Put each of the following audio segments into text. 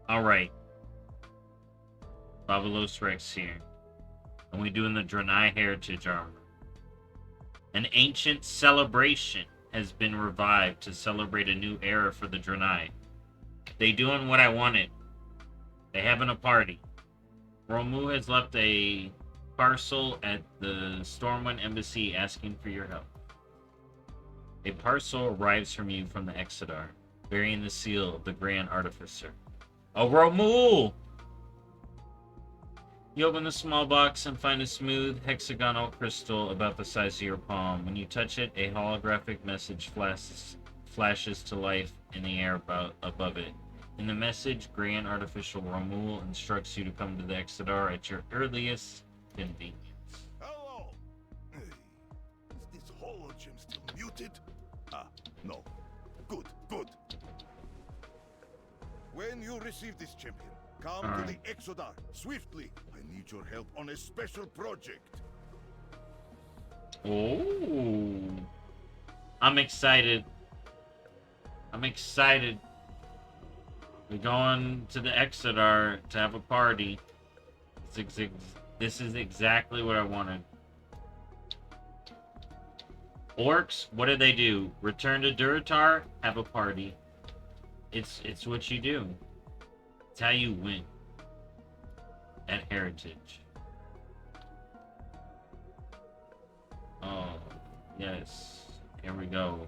Alright. Bobalosrex here. And we're doing the Draenei heritage armor. An ancient celebration has been revived to celebrate a new era for the Draenei. They doing what I wanted. They having a party. Romu has left a parcel at the Stormwind Embassy asking for your help. A parcel arrives from you from the Exodar, bearing the seal of the Grand Artificer. Oh, Romu! You open the small box and find a smooth hexagonal crystal about the size of your palm. When you touch it, a holographic message flashes to life in the air above it. In the message, Grand Artificial Romul instructs you to come to the Exodar at your earliest convenience. Hello! Hey, is this hologem still muted? No. Good, good. When you receive this champion, come to the Exodar, swiftly. I need your help on a special project. Oh. I'm excited. We're going to the Exodar to have a party. This is exactly what I wanted. Orcs, what do? Return to Durotar, have a party. It's what you do. It's how you win at Heritage. Oh, yes. Here we go.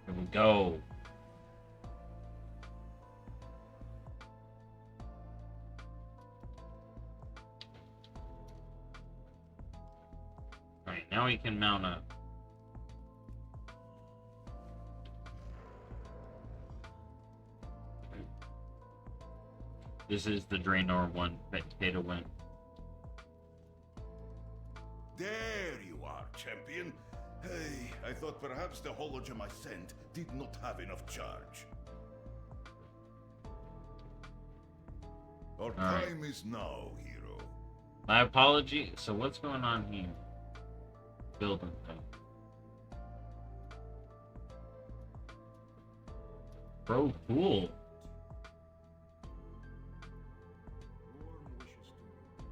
Here we go. Alright, now we can mount up. This is the Draenor one that pay to win. There you are, champion. Hey, I thought perhaps the hologem I sent did not have enough charge. Our time is now, hero. My apology. So what's going on here? Building thing. Bro, cool.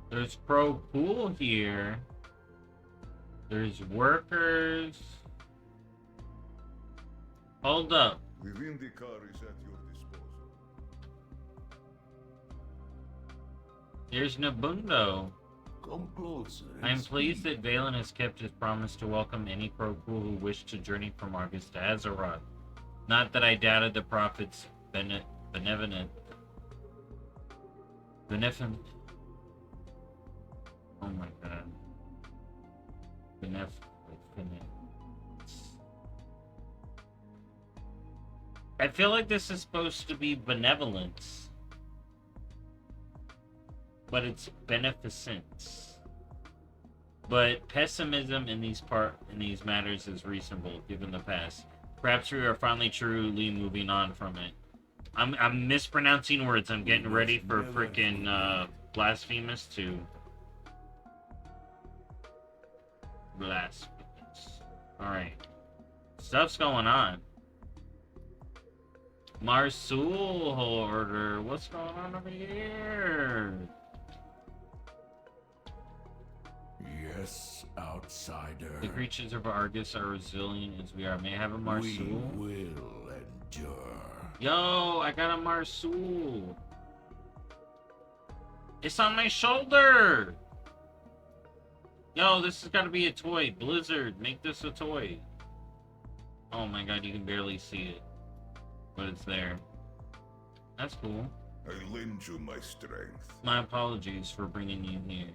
There's pro pool here. There's workers. Hold up. The Vindicar is at your disposal. There's Nabundo. Come closer. I am pleased that Valen has kept his promise to welcome any pro pool who wished to journey from Argus to Azeroth. Not that I doubted the prophet's benevolent. Oh my god. Benevolent. I feel like this is supposed to be benevolence. But it's beneficence. But pessimism in these matters is reasonable given the past. Perhaps we are finally truly moving on from it. I'm mispronouncing words. I'm getting ready for freaking blasphemous to blasphemous. Alright. Stuff's going on. Marsul Order. What's going on over here? Yes, outsider. The creatures of Argus are resilient as we are. May I have a Marsul? We will endure. Yo, I got a Marsul. It's on my shoulder. Yo, this has got to be a toy. Blizzard, make this a toy. Oh my god, you can barely see it. But it's there. That's cool. I lend you my strength. My apologies for bringing you here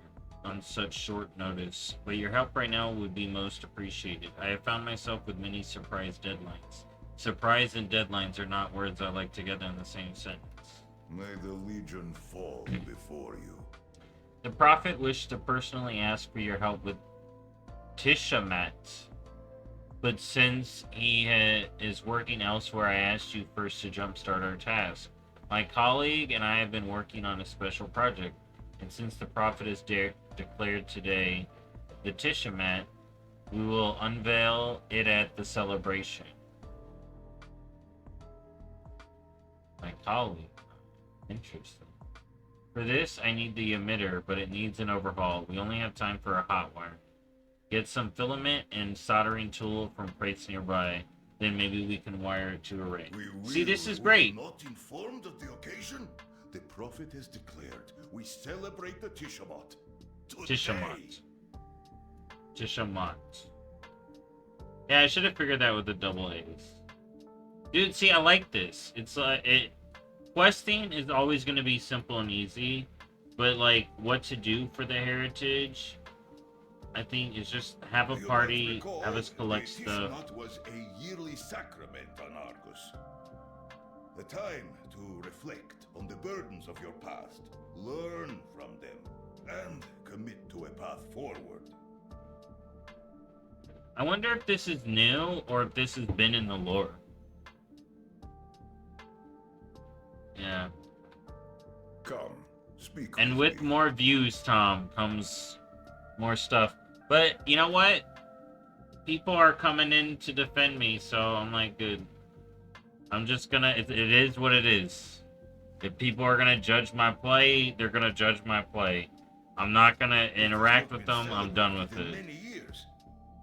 on such short notice, but your help right now would be most appreciated. I have found myself with many surprise deadlines. Surprise and deadlines are not words I like together in the same sentence. May the Legion fall before you. The Prophet wished to personally ask for your help with Tishamat, but since he is working elsewhere, I asked you first to jumpstart our task. My colleague and I have been working on a special project, and since the Prophet has declared today the Tishamat, we will unveil it at the celebration. Tali. Interesting. For this, I need the emitter, but it needs an overhaul. We only have time for a hot wire. Get some filament and soldering tool from crates nearby. Then maybe we can wire it to a ring. See, this is great. Not informed of the occasion? The prophet has declared we celebrate the Tishamot. Tishamot. Tishamot. Yeah, I should have figured that with the double A's. Dude, see, I like this. It's questing is always going to be simple and easy, but like what to do for the heritage, I think is just have a party, have us collect stuff. Tishamot was a yearly sacrament on Argus. A time to reflect on the burdens of your past, learn from them, and commit to a path forward. I wonder if this is new or if this has been in the lore. Yeah. Come, speak. And with more views, Tom, comes more stuff. But you know what? People are coming in to defend me, so I'm like, good. I'm just gonna. It is what it is. If people are gonna judge my play, they're gonna judge my play. I'm not gonna interact with them. I'm done with it.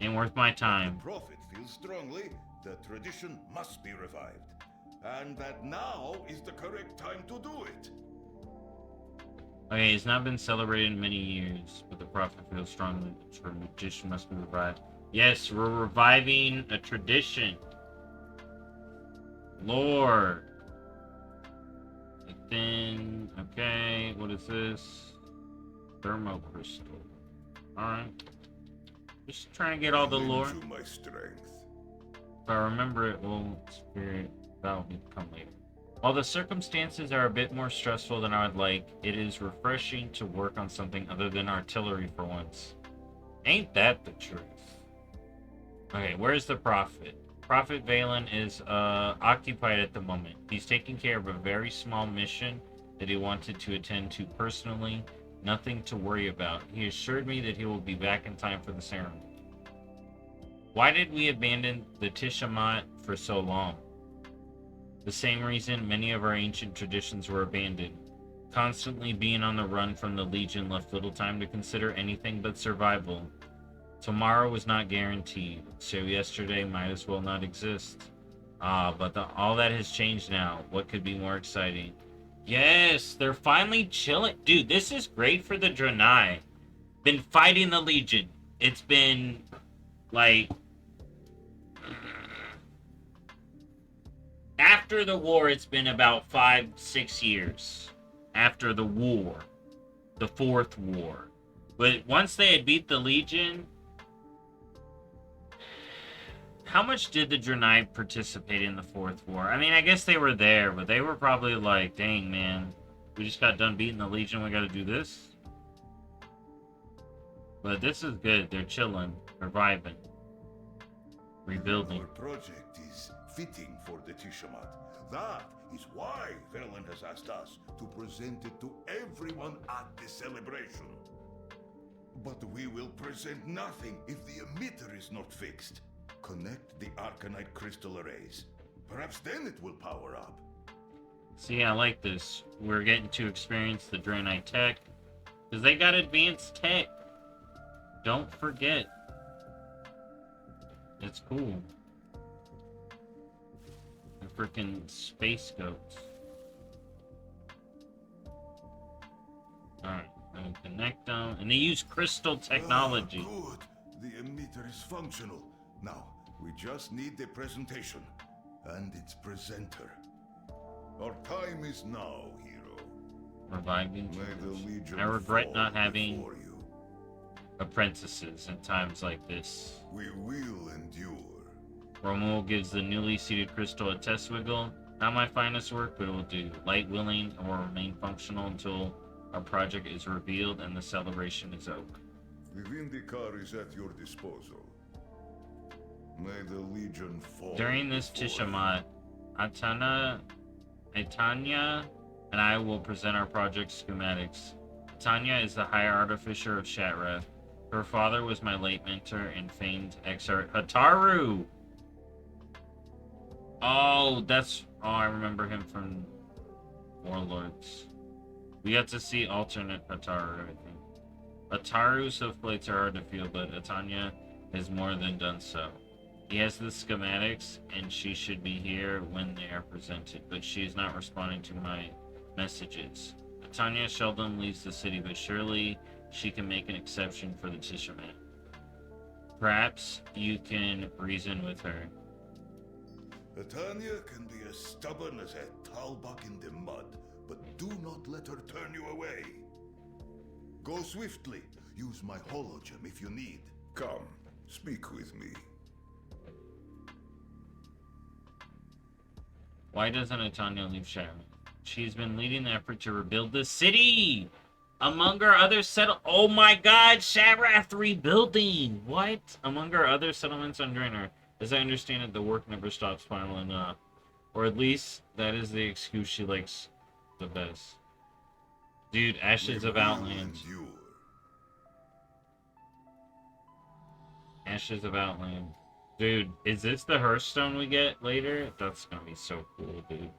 Ain't worth my time. The prophet feels strongly that tradition must be revived, and that now is the correct time to do it. Okay, it's not been celebrated in many years, but the prophet feels strongly that tradition must be revived. Yes, we're reviving a tradition. Lore. And then, okay, what is this? Thermocrystal. Alright. Just trying to get all the lore. My strength. If I remember it, well, spirit, that'll come later. While the circumstances are a bit more stressful than I would like, it is refreshing to work on something other than artillery for once. Ain't that the truth? Okay, where's the prophet? Prophet Valen is occupied at the moment. He's taking care of a very small mission that he wanted to attend to personally. Nothing to worry about. He assured me that he will be back in time for the ceremony. Why did we abandon the Tishamot for so long? The same reason many of our ancient traditions were abandoned. Constantly being on the run from the Legion left little time to consider anything but survival. Tomorrow was not guaranteed, so yesterday might as well not exist. But all that has changed now. What could be more exciting? Yes, they're finally chilling. Dude, this is great for the Draenei. Been fighting the Legion. It's been, like... After the war, it's been about 5-6 years. After the war. The Fourth War. But once they had beat the Legion... How much did the Draenei participate in the Fourth War? I mean, I guess they were there, but they were probably like, dang, man. We just got done beating the Legion, we gotta do this? But this is good. They're chilling. They're vibing. Rebuilding. Our project is fitting for the Tishamot. That is why Velen has asked us to present it to everyone at the celebration. But we will present nothing if the emitter is not fixed. Connect the Arcanite crystal arrays. Perhaps then it will power up. See, I like this. We're getting to experience the Draenei tech. Because they got advanced tech. Don't forget. It's cool. The freaking space goats. Alright, I'm gonna connect them. And they use crystal technology. Good. The emitter is functional. Now, we just need the presentation. And its presenter. Our time is now, hero. Reviving. May the Legion I regret fall not having before you. apprentices in times like this. We will endure. Romuald gives the newly seeded crystal a test wiggle. Not my finest work, but it will do. Light willing or remain functional until our project is revealed and the celebration is over. The Vindicar is at your disposal. May the Legion fall. During this before Tishamot, Aitanya and I will present our project schematics. Aitanya is the High Artificer of Shatrath. Her father was my late mentor and famed exart Hataru! Oh, I remember him from warlords. We got to see alternate Ataru, I think. Ataru's hoof are hard to feel, but Atanya has more than done so. He has the schematics, and she should be here when they are presented, but she is not responding to my messages. Atanya seldom leaves the city, but surely she can make an exception for the Tishaman. Perhaps you can reason with her. Tanya can be as stubborn as a talbuck in the mud, but do not let her turn you away. Go swiftly. Use my hologem if you need. Come, speak with me. Why doesn't Atanya leave Sharon? She's been leading the effort to rebuild the city! Among our other oh my god, Shadrath rebuilding! What? Among our other settlements on Draenei. As I understand it, the work never stops piling up. Or at least, that is the excuse she likes the best. Dude, Ashes of Outland. Ashes of Outland. Dude, is this the Hearthstone we get later? That's gonna be so cool, dude.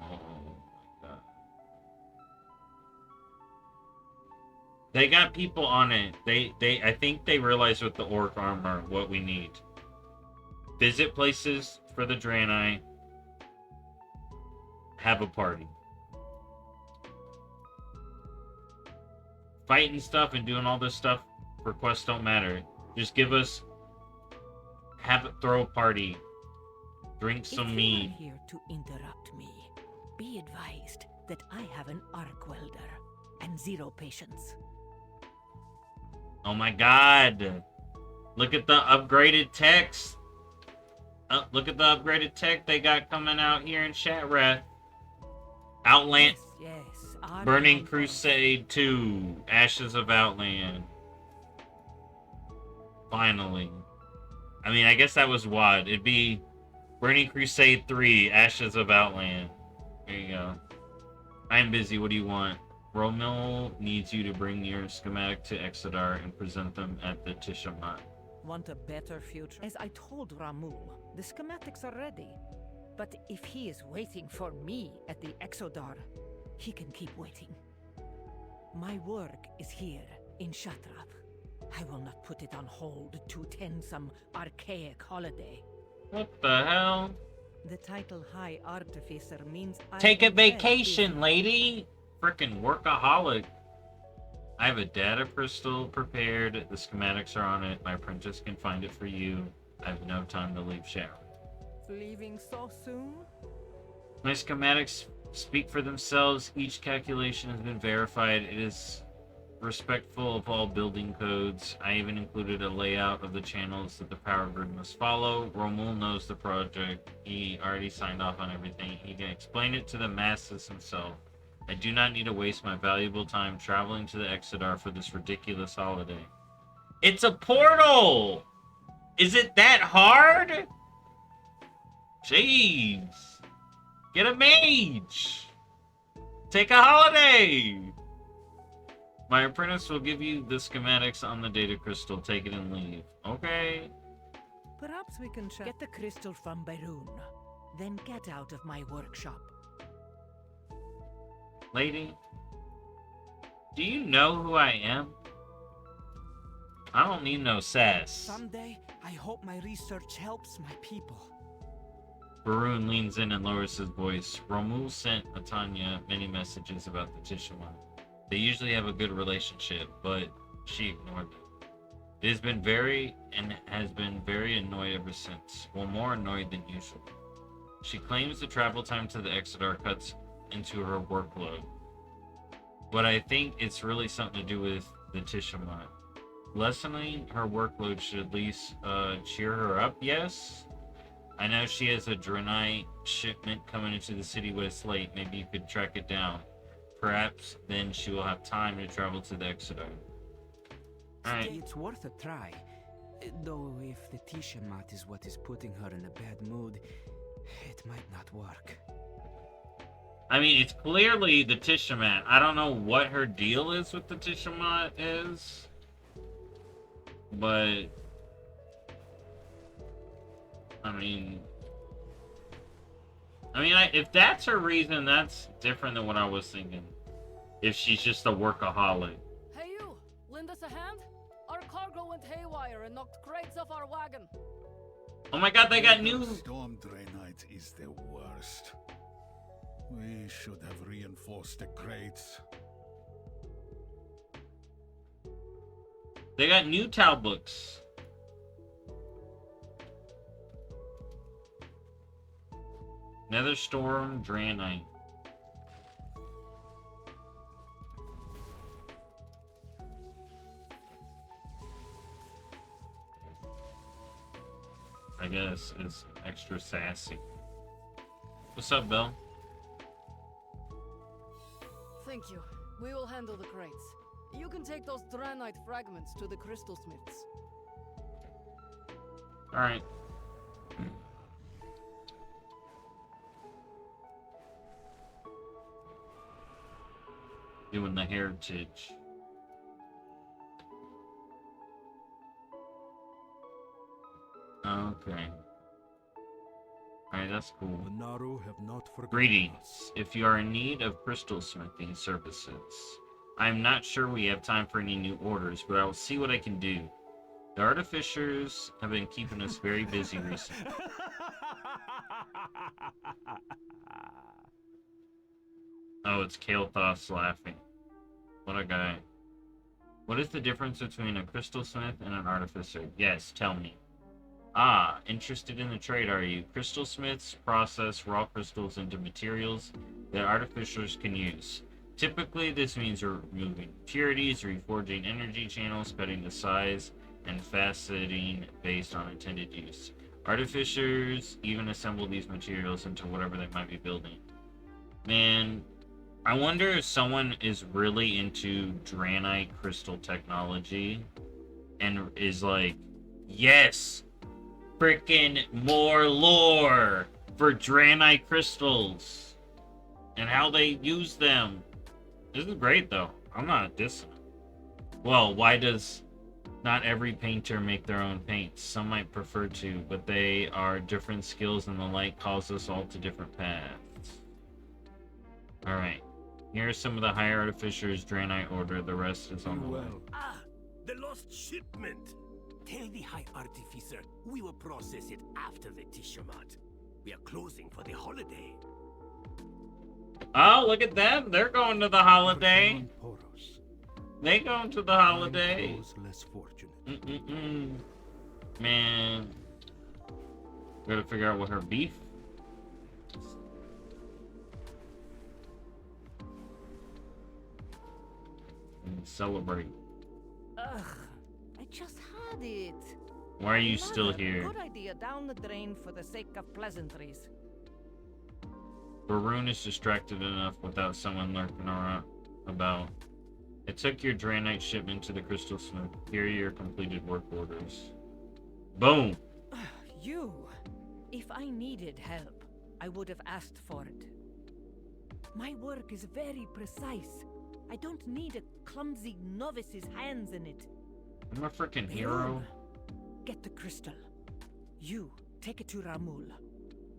Oh my god. They got people on it. I think they realize with the orc armor what we need. Visit places for the Draenei. Have a party. Fighting stuff and doing all this stuff for quests don't matter. Just give us, throw a party, drink some mead. If you are here to interrupt me, be advised that I have an arc welder and 0 patience. Oh my god! Look at the upgraded text. Look at the upgraded tech they got coming out here in Shatrath. Outland. Yes, Burning Crusade 2. Ashes of Outland. Finally. I mean, I guess that was WOD. It'd be Burning Crusade 3. Ashes of Outland. There you go. I'm busy. What do you want? Romil needs you to bring your schematic to Exodar and present them at the Tishamat. Want a better future? As I told Ramul, the schematics are ready. But if he is waiting for me at the Exodar, he can keep waiting. My work is here in Shatrath. I will not put it on hold to attend some archaic holiday. What the hell? The title High Artificer means Take a vacation, lady! Frickin' workaholic. I have a data crystal prepared. The schematics are on it. My apprentice can find it for you. I have no time to leave Sharon. Leaving so soon? My schematics speak for themselves. Each calculation has been verified. It is respectful of all building codes. I even included a layout of the channels that the power grid must follow. Romul knows the project. He already signed off on everything. He can explain it to the masses himself. I do not need to waste my valuable time traveling to the Exodar for this ridiculous holiday. It's a portal! Is it that hard? Jeez. Get a mage! Take a holiday! My apprentice will give you the schematics on the data crystal. Take it and leave. Okay. Perhaps we can get the crystal from Berun. Then get out of my workshop. Lady, do you know who I am? I don't need no sass. Someday, I hope my research helps my people. Barun leans in and lowers his voice. Romul sent Atanya many messages about the Tishaman. They usually have a good relationship, but she ignored them. It has been very annoyed ever since. Well, more annoyed than usual. She claims the travel time to the Exodar cuts into her workload. But I think it's really something to do with the Tishaman. Lessening her workload should at least cheer her up, yes? I know she has a Draenei shipment coming into the city, but it's late. Maybe you could track it down. Perhaps then she will have time to travel to the Exodar. Alright. It's worth a try. Though if the Tishamat is what is putting her in a bad mood, it might not work. I mean, it's clearly the Tishamat. I don't know what her deal is with the Tishamat is. But I mean, I mean, if that's her reason, that's different than what I was thinking. If she's just a workaholic. Hey you, lend us a hand? Our cargo went haywire and knocked crates off our wagon. Oh my god, they got new... Storm Draenei is the worst. We should have reinforced the crates. They got new towel books. Nether Storm Draenei. I guess it's extra sassy. What's up, Bill? Thank you. We will handle the crates. You can take those Draenei fragments to the crystal smiths. Alright. Doing the heritage. Okay. Alright, that's cool. The Naru have not forgotten Greetings. us. If you are in need of crystal smithing services, I'm not sure we have time for any new orders, but I will see what I can do. The artificers have been keeping us very busy recently. Oh, it's Kael'thas laughing. What a guy. What is the difference between a crystal smith and an artificer? Yes, tell me. Ah, interested in the trade, are you? Crystal smiths process raw crystals into materials that artificers can use. Typically, this means removing impurities, reforging energy channels, cutting the size, and faceting based on intended use. Artificers even assemble these materials into whatever they might be building. Man, I wonder if someone is really into Draenei crystal technology and is like, yes, freaking more lore for Draenei crystals and how they use them. This is great, though. I'm not dissing. Well, why does not every painter make their own paints? Some might prefer to, but they are different skills, and the light calls us all to different paths. Alright. Here are some of the higher artificers Draenei order. The rest is on the way. Ah, the lost shipment. Tell the High Artificer we will process it after the Tishamat. We are closing for the holiday. Oh, look at them. They're going to the holiday. Poros. They going to the holiday. Those less fortunate. Man. Gotta figure out what her beef. And celebrate. Ugh, I just had it. Why are you still Another here? Good idea down the drain for the sake of pleasantries. Barun is distracted enough without someone lurking around about. I took your Draenei shipment to the Crystal Smith. Here are your completed work orders. Boom! You. If I needed help, I would have asked for it. My work is very precise. I don't need a clumsy novice's hands in it. I'm a freaking hero. Get the crystal. You, take it to Ramul.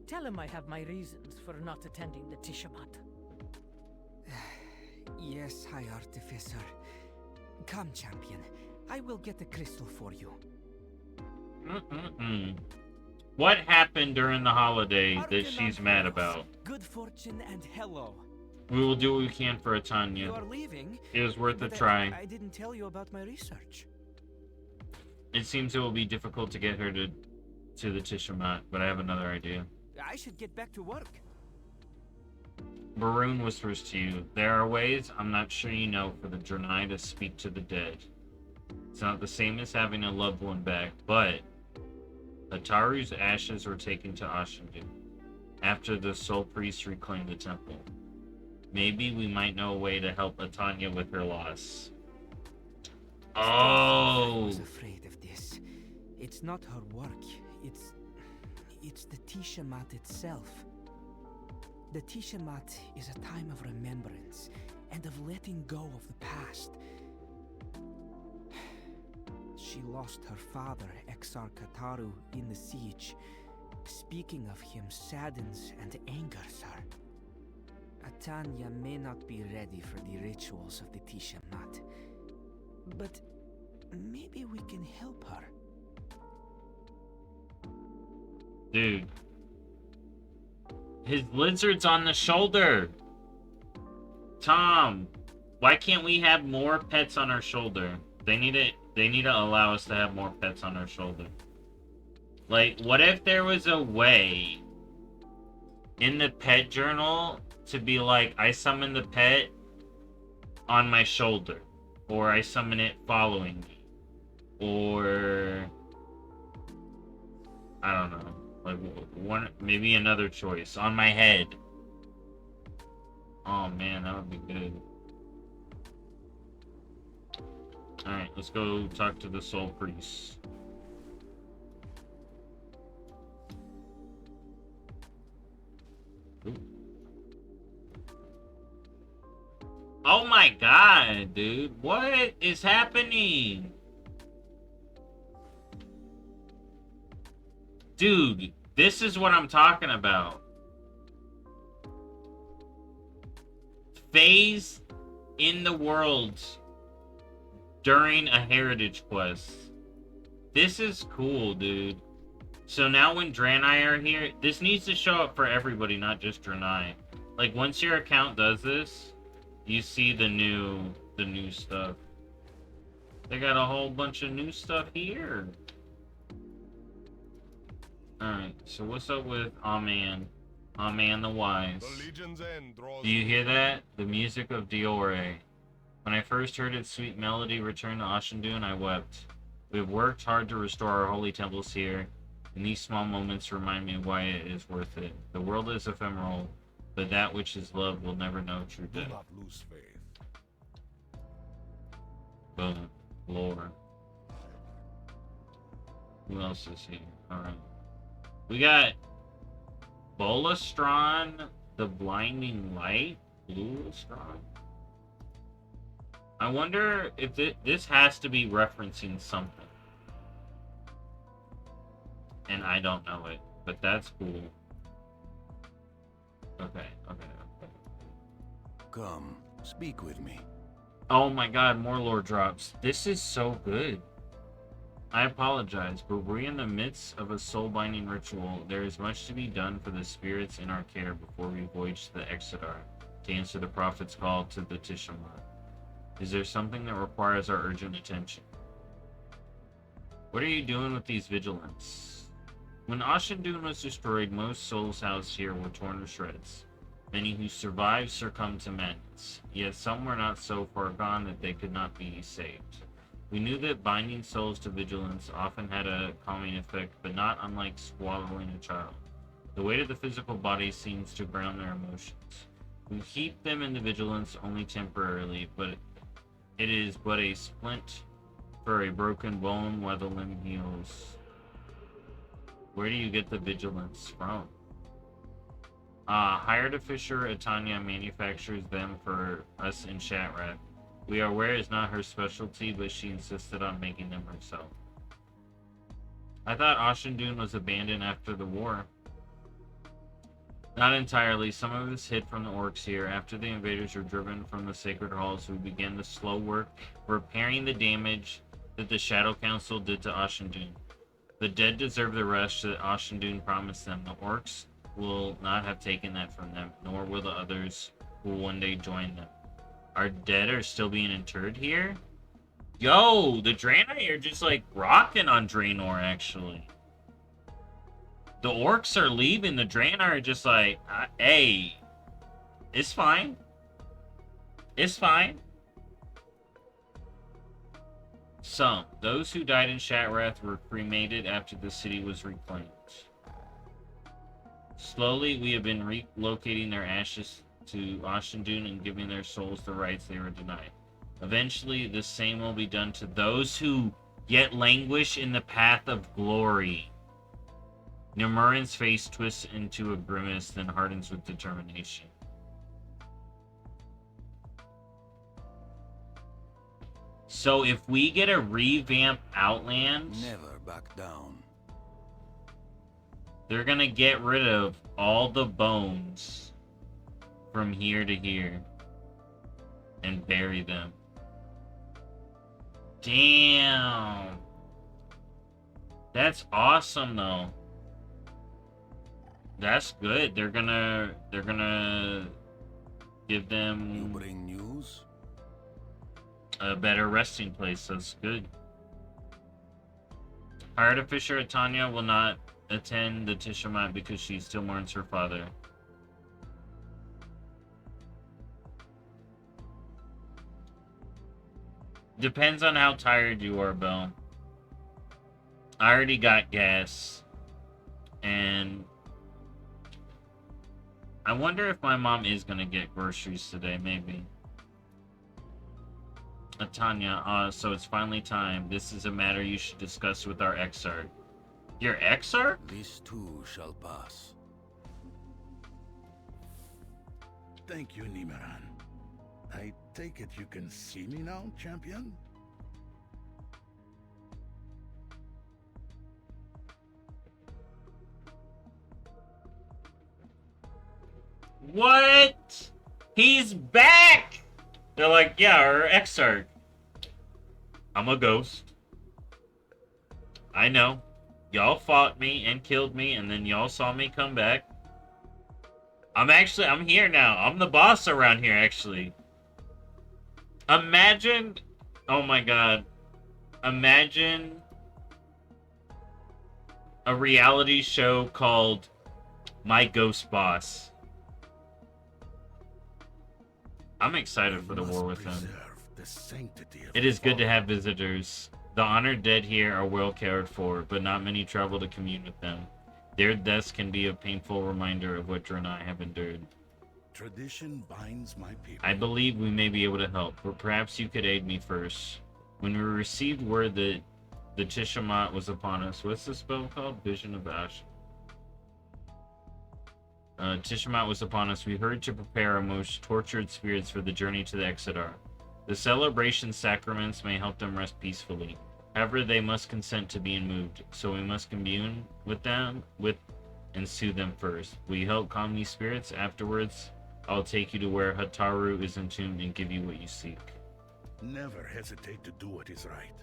Tell him I have my reasons for not attending the Tishamat. Yes, High Artificer. Come, champion. I will get the crystal for you. What happened during the holiday that Arcanon she's mad Poros. about? Good fortune and hello. We will do what we can for You Atanya. are leaving? It was worth a But try. I didn't tell you about my research. It seems it will be difficult to get her to the Tishamat, but I have another idea. I should get back to work. Barun whispers to you, there are ways I'm not sure you know for the Draenei to speak to the dead. It's not the same as having a loved one back, but Ataru's ashes were taken to Ashendu after the Soul Priest reclaimed the temple. Maybe we might know a way to help Atanya with her loss. I Oh! was afraid of this. It's not her work. It's the Tishamat itself. The Tishamat is a time of remembrance and of letting go of the past. She lost her father, Exar Kataru, in the siege. Speaking of him saddens and angers her. Atanya may not be ready for the rituals of the Tishamat, but maybe we can help her. Dude. His lizard's on the shoulder. Tom, why can't we have more pets on our shoulder? They need to allow us to have more pets on our shoulder. Like, what if there was a way in the pet journal to be like, I summon the pet on my shoulder, or I summon it following me, or I don't know, like one, maybe another choice on my head. Oh man, that would be good. Alright, let's go talk to the soul priest. Ooh. Oh my god, dude. What is happening? Dude, this is what I'm talking about. Phase in the world during a heritage quest. This is cool, dude. So now when Draenei are here, this needs to show up for everybody, not just Draenei. Like, once your account does this, you see the new stuff. They got a whole bunch of new stuff here. Alright, so what's up with Aman? Aman the Wise. Do you hear that? The music of Diore. When I first heard its sweet melody return to Ashendun, I wept. We have worked hard to restore our holy temples here, and these small moments remind me why it is worth it. The world is ephemeral, but that which is loved will never know true death. Do not lose faith. Boom. Lore. Who else is here? Alright. We got Bobalosrex, the Blinding Light. Bobalosrex. I wonder if this has to be referencing something. And I don't know it, but that's cool. Okay. Come, speak with me. Oh my god, more lore drops. This is so good. I apologize, but we're in the midst of a soul-binding ritual. There is much to be done for the spirits in our care before we voyage to the Exodar to answer the prophet's call to the Tishamat. Is there something that requires our urgent attention? What are you doing with these vigilants? When Ashendun was destroyed, most souls housed here were torn to shreds. Many who survived succumbed to madness, yet some were not so far gone that they could not be saved. We knew that binding souls to vigilance often had a calming effect, but not unlike swaddling a child. The weight of the physical body seems to ground their emotions. We keep them in the vigilance only temporarily, but it is but a splint for a broken bone while the limb heals. Where do you get the vigilance from? Hired a fisher, Atanya manufactures them for us in Shatrath. We are aware it's not her specialty, but she insisted on making them herself. I thought Ashendun was abandoned after the war. Not entirely. Some of us hid from the orcs here. After the invaders were driven from the sacred halls, we began the slow work repairing the damage that the Shadow Council did to Ashendun. The dead deserve the rest that Ashendun promised them. The orcs will not have taken that from them, nor will the others who will one day join them. Our dead are still being interred here? Yo, the Draenei are just like rocking on Draenor, actually. The orcs are leaving, the Draenei are just like, hey, it's fine. It's fine. Some, those who died in Shatrath, were cremated after the city was reclaimed. Slowly, we have been relocating their ashes to Ashendun and giving their souls the rights they were denied. Eventually, the same will be done to those who yet languish in the path of glory. Nimurin's face twists into a grimace, then hardens with determination. So if we get a revamped Outlands... Never back down. They're gonna get rid of all the bones from here to here and bury them. Damn. That's awesome though. That's good. They're gonna give You them bring news? a better resting place. That's good. Our artificer Tanya will not attend the Tishamat because she still mourns her father. Depends on how tired you are, Bill. I already got gas. And I wonder if my mom is gonna get groceries today, maybe. Tanya, so it's finally time. This is a matter you should discuss with our exarch. Your exarch? This too shall pass. Thank you, Nimeran. I take it you can see me now, champion? What? He's back! They're like, yeah, our exarch. I'm a ghost. I know. Y'all fought me and killed me, and then y'all saw me come back. I'm here now. I'm the boss around here, actually. Imagine, oh my god. Imagine a reality show called My Ghost Boss. I'm excited for the war with him. It is good to have visitors. The honored dead here are well cared for, but not many travel to commune with them. Their deaths can be a painful reminder of what Draenei have endured. Tradition binds my people. I believe we may be able to help, but perhaps you could aid me first. When we received word that the Tishamat was upon us, what's the spell called? Vision of Ash. Tishamat was upon us. We hurried to prepare our most tortured spirits for the journey to the Exodar. The celebration sacraments may help them rest peacefully. However, they must consent to being moved, so we must commune with them and soothe them first. Will you help calm these spirits? Afterwards, I'll take you to where Hataru is entombed and give you what you seek. Never hesitate to do what is right.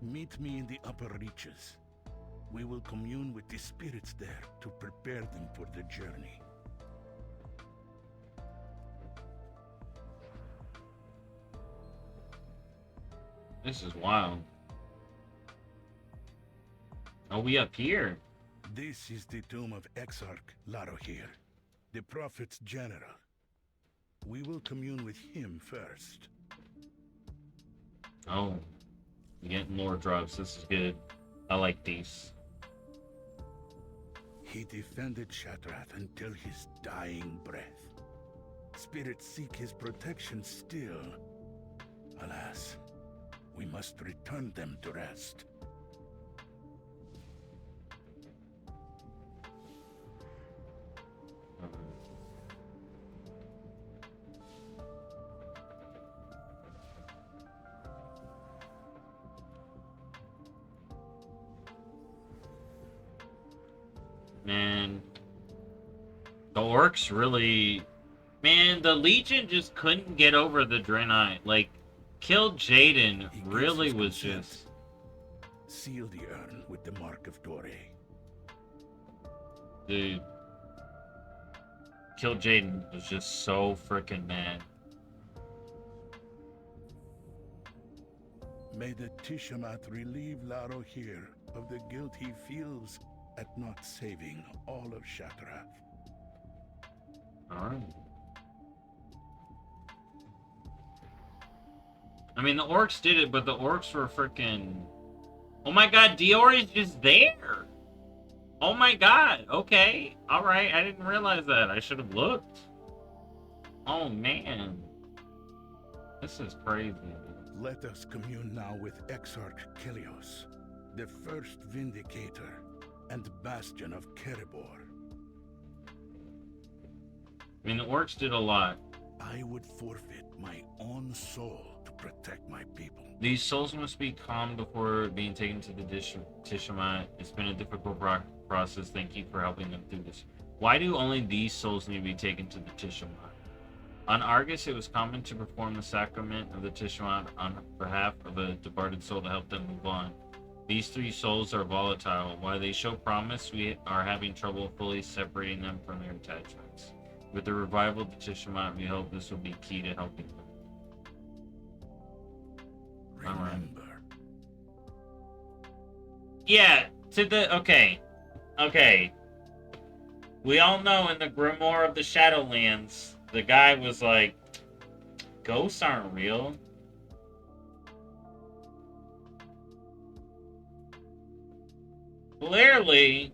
Meet me in the upper reaches. We will commune with the spirits there to prepare them for the journey. This is wild. Are we up here? This is the tomb of Exarch Larohir, the Prophet's general. We will commune with him first. Oh. We're getting more drops. This is good. I like these. He defended Shatrath until his dying breath. Spirits seek his protection still. Alas, we must return them to rest. Man, the orcs really... Man, the Legion just couldn't get over the Draenei. Like, Kill Jaden He gives really his was consent. just... Seal the urn with the mark of Draenei. Dude. Kill Jaden was just so freaking mad. May the Tishamat relieve Larohir of the guilt he feels at not saving all of Shatrath. Alright. I mean, the orcs did it, but the orcs were freaking... Oh my god, Dior is just there! Oh my god, okay. Alright, I didn't realize that. I should have looked. Oh man. This is crazy. Let us commune now with Exarch Kelios, the first Vindicator and Bastion of Kerebor. I mean, the orcs did a lot. I would forfeit my own soul to protect my people. These souls must be calmed before being taken to the Tishamat. It's been a difficult process. Thank you for helping them through this. Why do only these souls need to be taken to the Tishamat? On Argus, it was common to perform the sacrament of the Tishamat on behalf of a departed soul to help them move on. These three souls are volatile. While they show promise, we are having trouble fully separating them from their attachments. With the revival of the Tishamat, we hope this will be key to helping them. Remember. Yeah, okay. We all know in the Grimoire of the Shadowlands, the guy was like, ghosts aren't real. Clearly,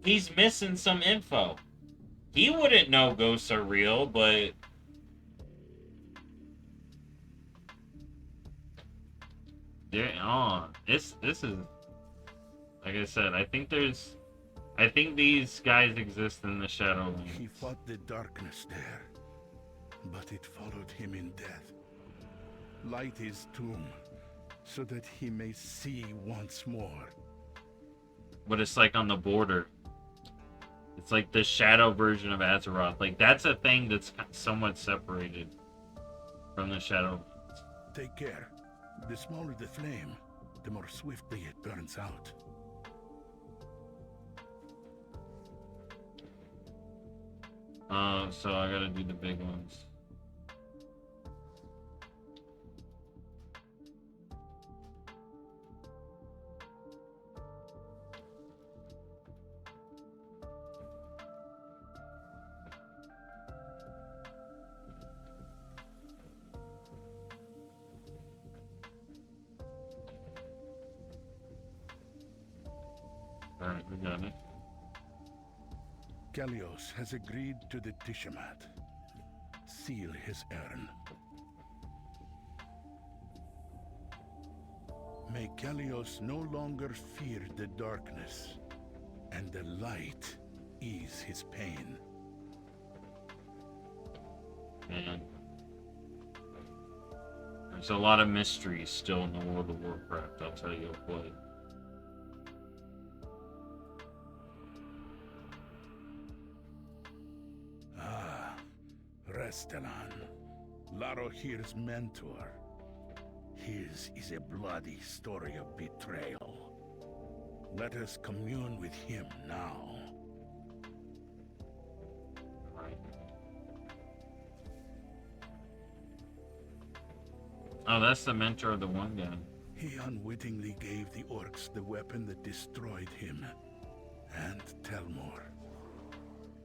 he's missing some info. He wouldn't know ghosts are real, but this is, like I said, I think these guys exist in the Shadowlands. He fought the darkness there, but it followed him in death. Light his tomb, so that he may see once more. But it's like on the border. It's like the shadow version of Azeroth. Like, that's a thing that's somewhat separated from the Shadowlands. Take care. The smaller the flame, the more swiftly it burns out. So I gotta do the big ones. Alright, we got it. Kalios has agreed to the Tishamat. Seal his urn. May Kalios no longer fear the darkness, and the light ease his pain. Man. There's a lot of mysteries still in the World of Warcraft, I'll tell you what. Restelan, Larohir's mentor. His is a bloody story of betrayal. Let us commune with him now. Oh, that's the mentor of the one guy. He unwittingly gave the orcs the weapon that destroyed him. And Telmor.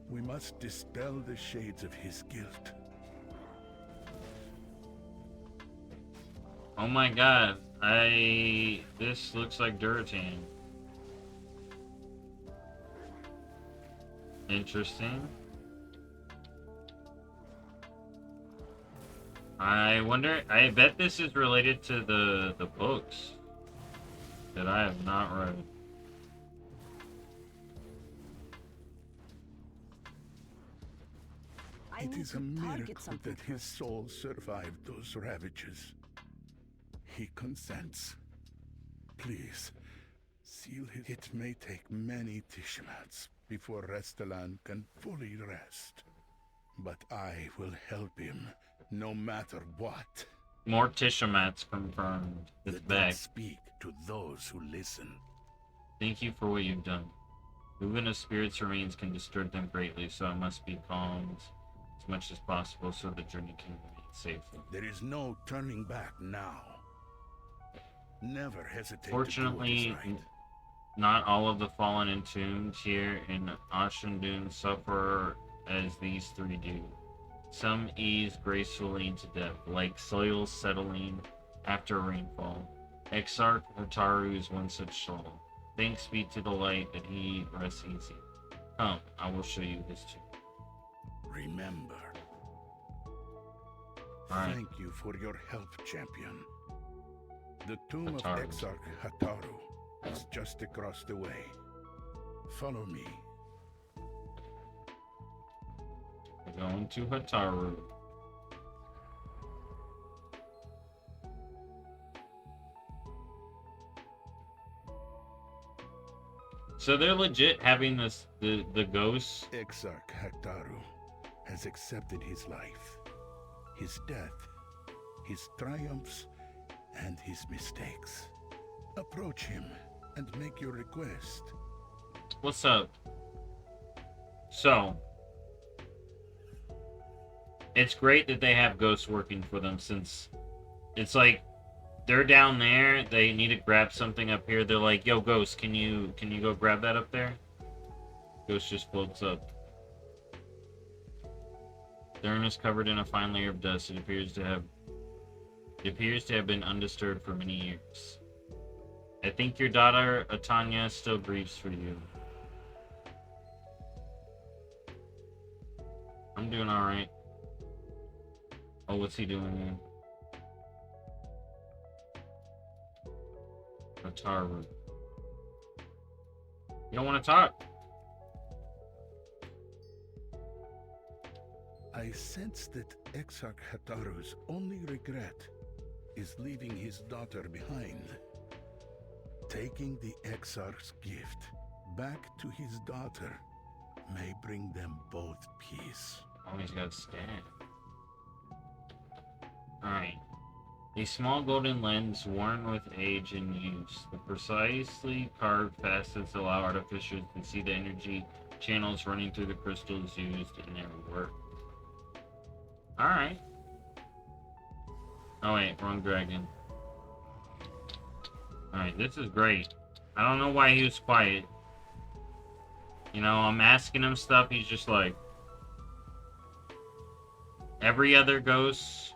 We must dispel the shades of his guilt. Oh my god, this looks like Duratan. Interesting. I wonder, I bet this is related to the books that I have not read. It is a miracle that his soul survived those ravages. He consents. Please, seal his... It may take many Tishamats before Restelan can fully rest. But I will help him, no matter what. More Tishamats confirmed. It's The back. dead speak to those who listen. Thank you for what you've done. Movement of spirits remains can disturb them greatly, so I must be calmed as much as possible so the journey can remain safely. There is no turning back now. Never hesitate Fortunately, to do what is right. not all of the fallen entombed here in Ashendun suffer as these three do. Some ease gracefully into death, like soil settling after rainfall. Exarch Hotaru is one such soul. Thanks be to the light that he rests easy. Come, I will show you his tomb. Remember. Right. Thank you for your help, champion. The tomb of Hataru. Exarch Hataru is just across the way. Follow me. We're going to Hataru. So they're legit having this the ghosts. Exarch Hataru has accepted his life, his death, his triumphs, and his mistakes. Approach him and make your request. What's up? So it's great that they have ghosts working for them, since it's like they're down there, they need to grab something up here. They're like, yo, Ghost, can you go grab that up there? Ghost just floats up. The urn is covered in a fine layer of dust. It appears to have been undisturbed for many years. I think your daughter, Atanya, still grieves for you. I'm doing alright. Oh, what's he doing here? Ataru. You don't want to talk? I sense that Exarch Hataru's only regret is leaving his daughter behind. Taking the Exarch's gift back to his daughter may bring them both peace. Oh, he's got stabbed. Alright. A small golden lens worn with age and use. The precisely carved facets allow artificers to see the energy channels running through the crystals used in their work. Alright. Oh wait, wrong dragon. Alright, this is great. I don't know why he was quiet. You know, I'm asking him stuff, he's just like... Every other ghost...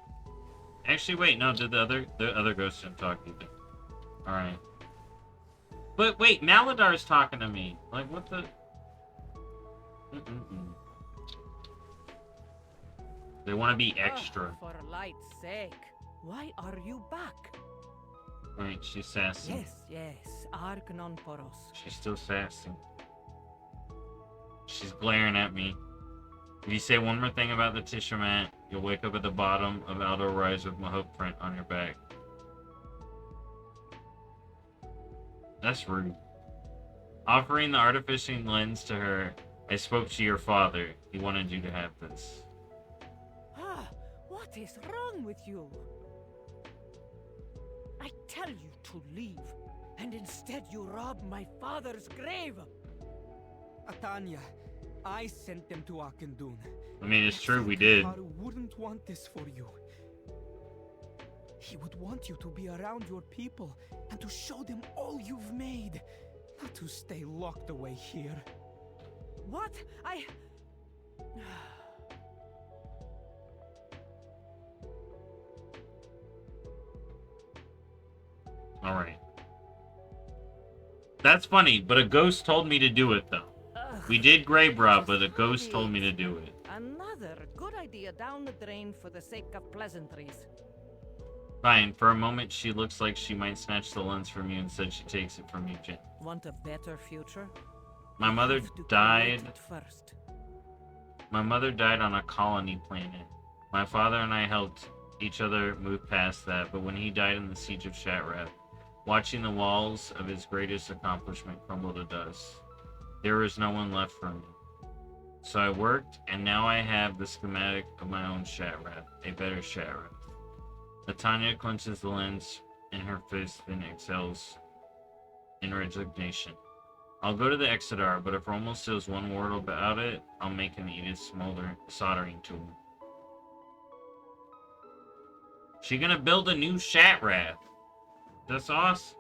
Actually, wait, no, did the other ghost didn't talk either. Alright. But wait, Maladar's talking to me. Like, what the... They want to be extra. Oh, for light's sake. Why are you back? Right, she's sassy. Yes, Ark non poros. She's still sassy. She's glaring at me. If you say one more thing about the Tishamat, you'll wake up at the bottom of Aldo Rise with my hook print on your back. That's rude. Offering the artificing lens to her, I spoke to your father. He wanted you to have this. Ah, what is wrong with you? I tell you to leave, and instead you rob my father's grave. Atanya, I sent them to Akendun. I mean, it's true, we did. Hataru wouldn't want this for you. He would want you to be around your people and to show them all you've made, not to stay locked away here. What? Alright. That's funny, but a ghost told me to do it, though. We did Graybra, but a ghost told me to do it. Another good idea down the drain for the sake of pleasantries. Fine, for a moment she looks like she might snatch the lens from you, and said she takes it from you, Jen. Want a better future? My mother Have to died... create it first. My mother died on a colony planet. My father and I helped each other move past that, but when he died in the siege of Shatrath, watching the walls of his greatest accomplishment crumble to dust, there was no one left for me. So I worked, and now I have the schematic of my own Shatrath, a better Shatrath. Natanya clenches the lens in her fist and exhales in resignation. I'll go to the Exodar, but if Rommel says one word about it, I'll make him eat his soldering tool. She gonna build a new Shatrath. That's awesome.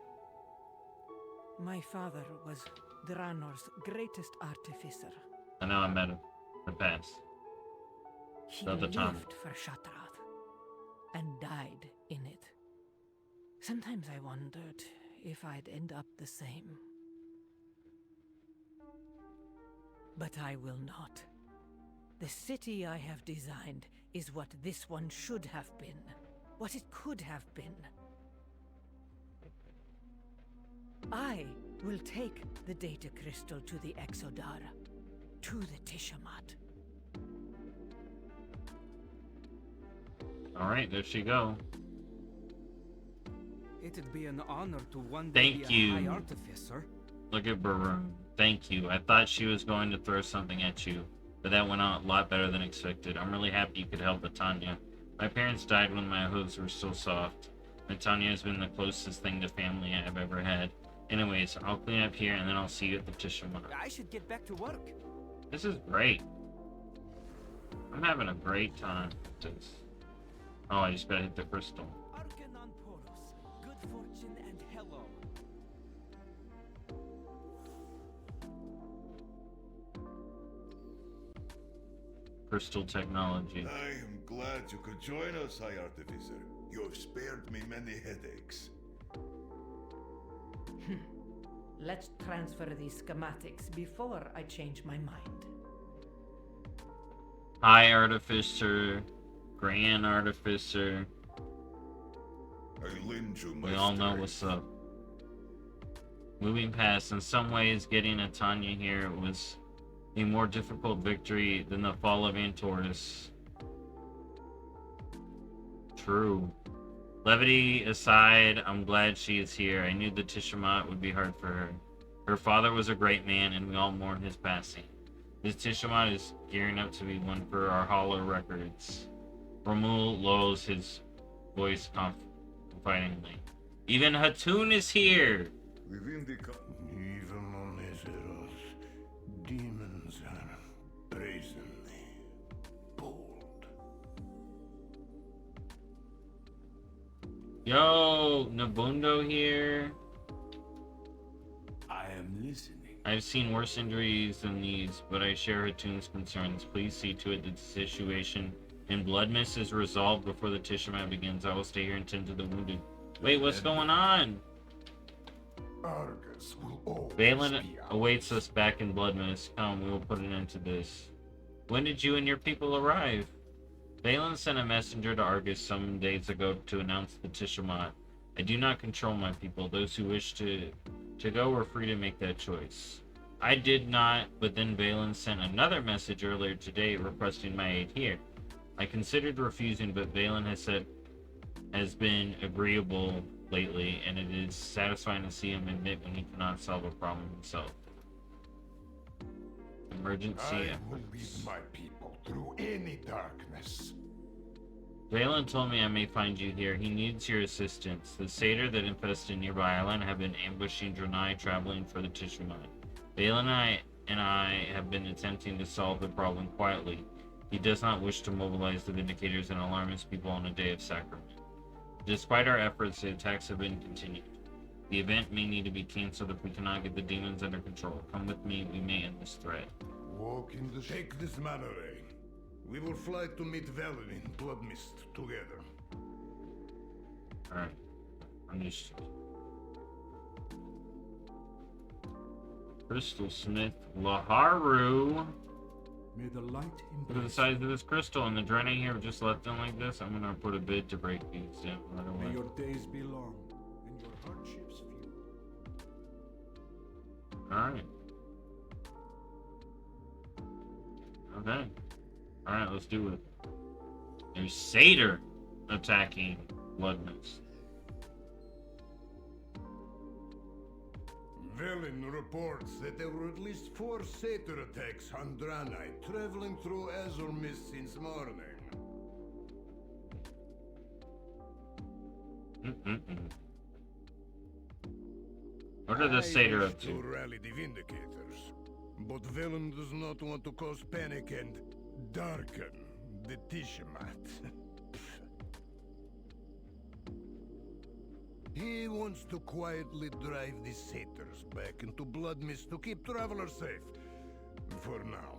My father was Draenor's greatest artificer. I know I met him in the past. He The other time. lived for Shatrath and died in it. Sometimes I wondered if I'd end up the same. But I will not. The city I have designed is what this one should have been. What it could have been. I will take the data crystal to the Exodar, to the Tishamat. Alright, there she go. It'd be an honor to one day Thank be a you. high artificer. Look at Baroon. Thank you. I thought she was going to throw something at you, but that went out a lot better than expected. I'm really happy you could help Tanya. My parents died when my hooves were still soft. And Tanya has been the closest thing to family I've ever had. Anyways, I'll clean up here and then I'll see you at the Tishamar. I should get back to work. This is great. I'm having a great time with this. Oh, I just gotta hit the crystal. Arcanon Poros, good fortune and hello. Crystal technology. I am glad you could join us, High Artificer. You have spared me many headaches. Let's transfer these schematics before I change my mind. High Artificer, Grand Artificer. I lend you my We all know strength. what's up. Moving past, in some ways, getting a Tanya here was a more difficult victory than the fall of Antorus. True. Levity aside, I'm glad she is here. I knew the Tishamat would be hard for her. Her father was a great man, and we all mourn his passing. This Tishamat is gearing up to be one for our hollow records. Romul lowers his voice confidingly. Even Hatun is here! Within the Even on Azeroth, demons are brazenly bold. Yo, Nabundo here. I am listening. I've seen worse injuries than these, but I share Hatun's concerns. Please see to it that the situation in Blood Mist is resolved before the Tishaman begins. I will stay here and tend to the wounded. Wait, what's going on? Argus will always Valen be ours. awaits us back in Blood Mist. Come, we will put an end to this. When did you and your people arrive? Valen sent a messenger to Argus some days ago to announce the Tishamat. I do not control my people. Those who wish to go are free to make that choice. I did not, but then Valen sent another message earlier today requesting my aid here. I considered refusing, but Valen has been agreeable lately, and it is satisfying to see him admit when he cannot solve a problem himself. Emergency I will efforts. lead my people through any darkness. Valen told me I may find you here. He needs your assistance. The satyr that infested nearby island have been ambushing Draenei traveling for the Tishaman. Valen and I have been attempting to solve the problem quietly. He does not wish to mobilize the Vindicators and alarm his people on a day of sacrament. Despite our efforts, the attacks have been continued. The event may need to be cancelled if we cannot get the demons under control. Come with me, we may end this threat. Walk in the Take this man away. We will fly to meet Velen in Blood Mist together. Alright. Understood. Crystal Smith Laharu. May the light Look at the embrace size of this crystal, and the Draenei here just left in like this. I'm gonna put a bid to break these down right May away. your days be long and your hardships few. Alright. Okay. Alright, let's do it. There's Satyr attacking Blood Mist. Velen reports that there were at least 4 satyr attacks on Draenei traveling through Azure Mist since morning. What are the Satyr wish up to to? rally the Vindicators, but Velen does not want to cause panic and darken the Tishamat. He wants to quietly drive the satyrs back into Blood Mist to keep travelers safe. For now.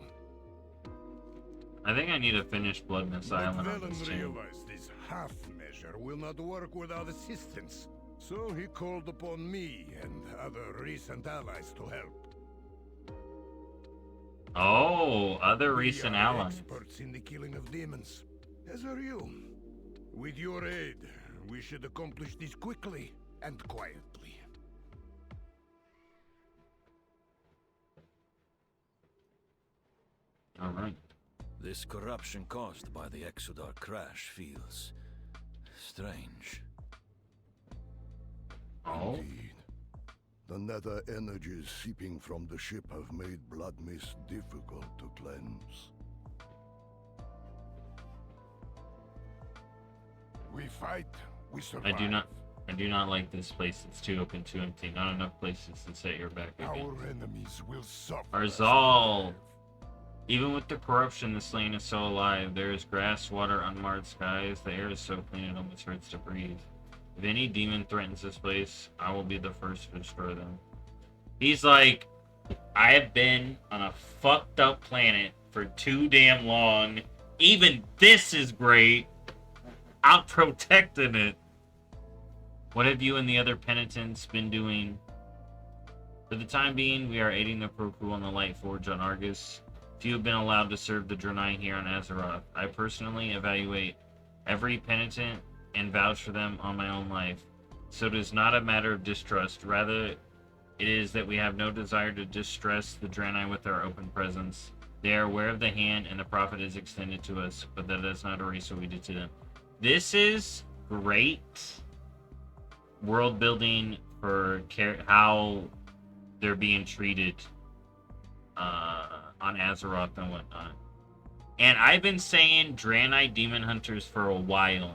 I think I need to finish Blood Mist But Island on Velen this channel. realized this half measure will not work without assistance. So he called upon me and other recent allies to help. Oh, other We recent are allies. experts in the killing of demons, as are you. With your aid, we should accomplish this quickly and quietly. Alright. This corruption caused by the Exodar crash feels strange. Oh. Indeed. The nether energies seeping from the ship have made blood mist difficult to cleanse. We fight, we survive. I do not like this place. It's too open, too empty. Not enough places to set your back again. Our enemies will suffer. Arzal! Even with the corruption, this lane is so alive. There is grass, water, unmarred skies. The air is so clean it almost hurts to breathe. If any demon threatens this place, I will be the first to destroy them. He's like, I have been on a fucked up planet for too damn long. Even this is great. I'm protecting it. What have you and the other penitents been doing? For the time being, we are aiding the Proku on the Light Forge on Argus. Few have been allowed to serve the Draenei here on Azeroth. I personally evaluate every penitent and vouch for them on my own life. So it is not a matter of distrust. Rather, it is that we have no desire to distress the Draenei with our open presence. They are aware of the hand and the profit is extended to us, but that does not erase what we did to them. This is great world building for how they're being treated on Azeroth and whatnot. And I've been saying Draenei Demon Hunters for a while.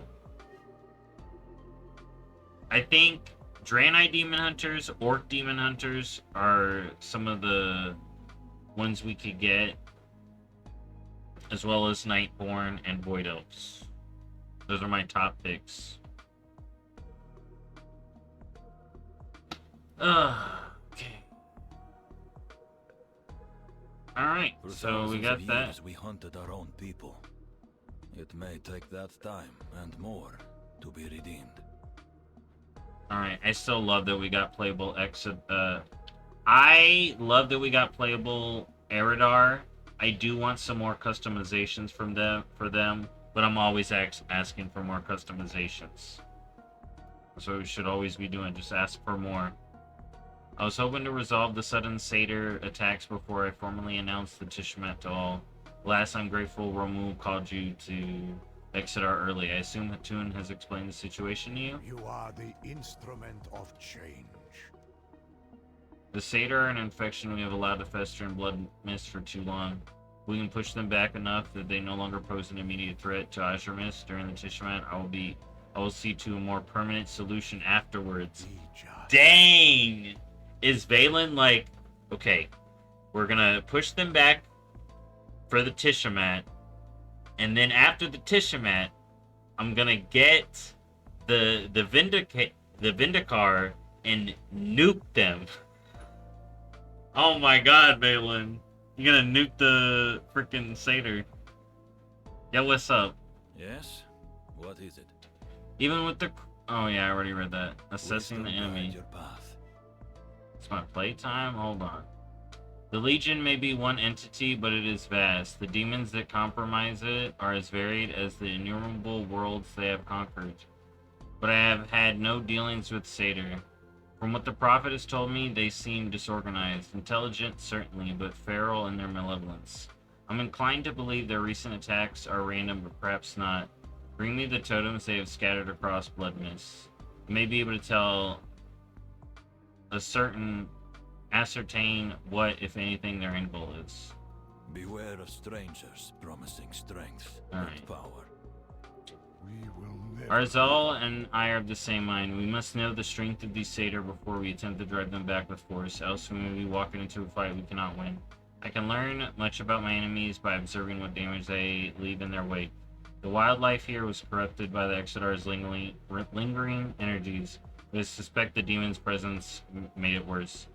I think Draenei Demon Hunters, Orc Demon Hunters are some of the ones we could get, as well as Nightborn and Void Elves. Those are my top picks. Okay. Alright, so we got that. We hunted our own people. It may take that time and more to be redeemed. Alright, I still love that we got playable I love that we got playable Eridar. I do want some more customizations for them, but I'm always asking for more customizations. That's what we should always be doing, just ask for more. I was hoping to resolve the sudden Satyr attacks before I formally announced the Tishmat to all. Last, I'm grateful Romul called you to Exeter early. I assume Hatun has explained the situation to you? You are the instrument of change. The Satyr are an infection we have allowed to fester in blood mist for too long. We can push them back enough that they no longer pose an immediate threat to Azure Mist during the Tishmat. I will see to a more permanent solution afterwards. Dang! Is Valen like, okay, we're gonna push them back for the Tishamat, and then after the Tishamat, I'm gonna get the Vindicar and nuke them. Oh my god, Valen. You're gonna nuke the freaking Satyr. Yeah, what's up? Yes? What is it? Even with the... Oh yeah, I already read that. Assessing the enemy. Your path. It's my playtime? Hold on. The Legion may be one entity, but it is vast. The demons that compromise it are as varied as the innumerable worlds they have conquered. But I have had no dealings with Satyr. From what the Prophet has told me, they seem disorganized. Intelligent, certainly, but feral in their malevolence. I'm inclined to believe their recent attacks are random, but perhaps not. Bring me the totems they have scattered across blood mists. I may be able to tell ascertain what, if anything, their end goal is. Beware of strangers promising strength and power. We will never... Arzal and I are of the same mind. We must know the strength of these Satyr before we attempt to drive them back with force, else we may be walking into a fight we cannot win. I can learn much about my enemies by observing what damage they leave in their wake. The wildlife here was corrupted by the Exodar's lingering energies, but I suspect the demon's presence made it worse.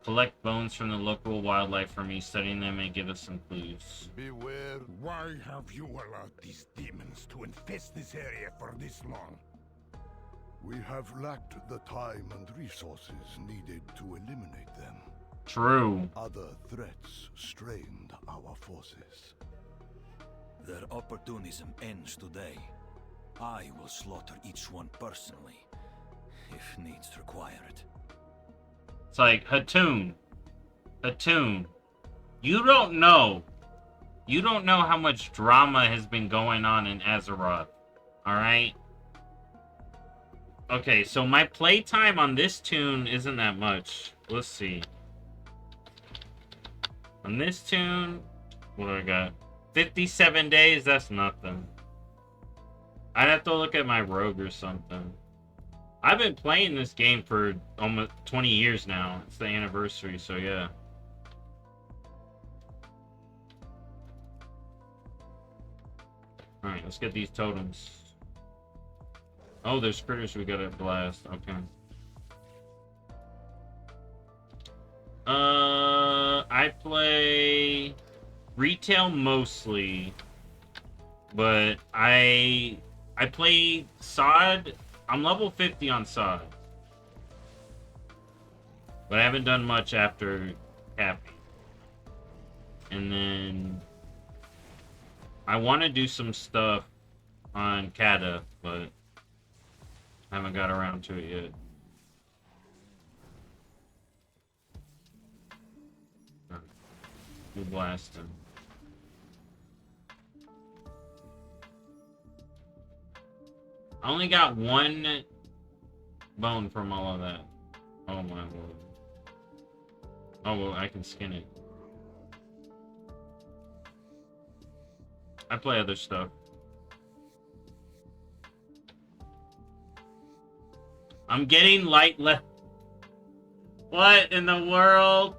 Collect bones from the local wildlife for me. Studying them may give us some clues. Beware. Why have you allowed these demons to infest this area for this long? We have lacked the time and resources needed to eliminate them. True. Other threats strained our forces. Their opportunism ends today. I will slaughter each one personally, if needs require it. It's like, Hatun, you don't know how much drama has been going on in Azeroth, alright? Okay, so my playtime on this tune isn't that much. let's see. On this tune, what do I got? 57 days, that's nothing. I'd have to look at my rogue or something. I've been playing this game for almost 20 years now. It's the anniversary, so yeah. Alright, let's get these totems. Oh, there's critters we gotta blast. Okay. I play retail mostly, but I play SOD. I'm level 50 on SOD, but I haven't done much after capping. And then I want to do some stuff on Kata, but I haven't got around to it yet. We blast him. I only got one bone from all of that. Oh my lord. Oh well, I can skin it. I play other stuff. I'm getting light left. What in the world?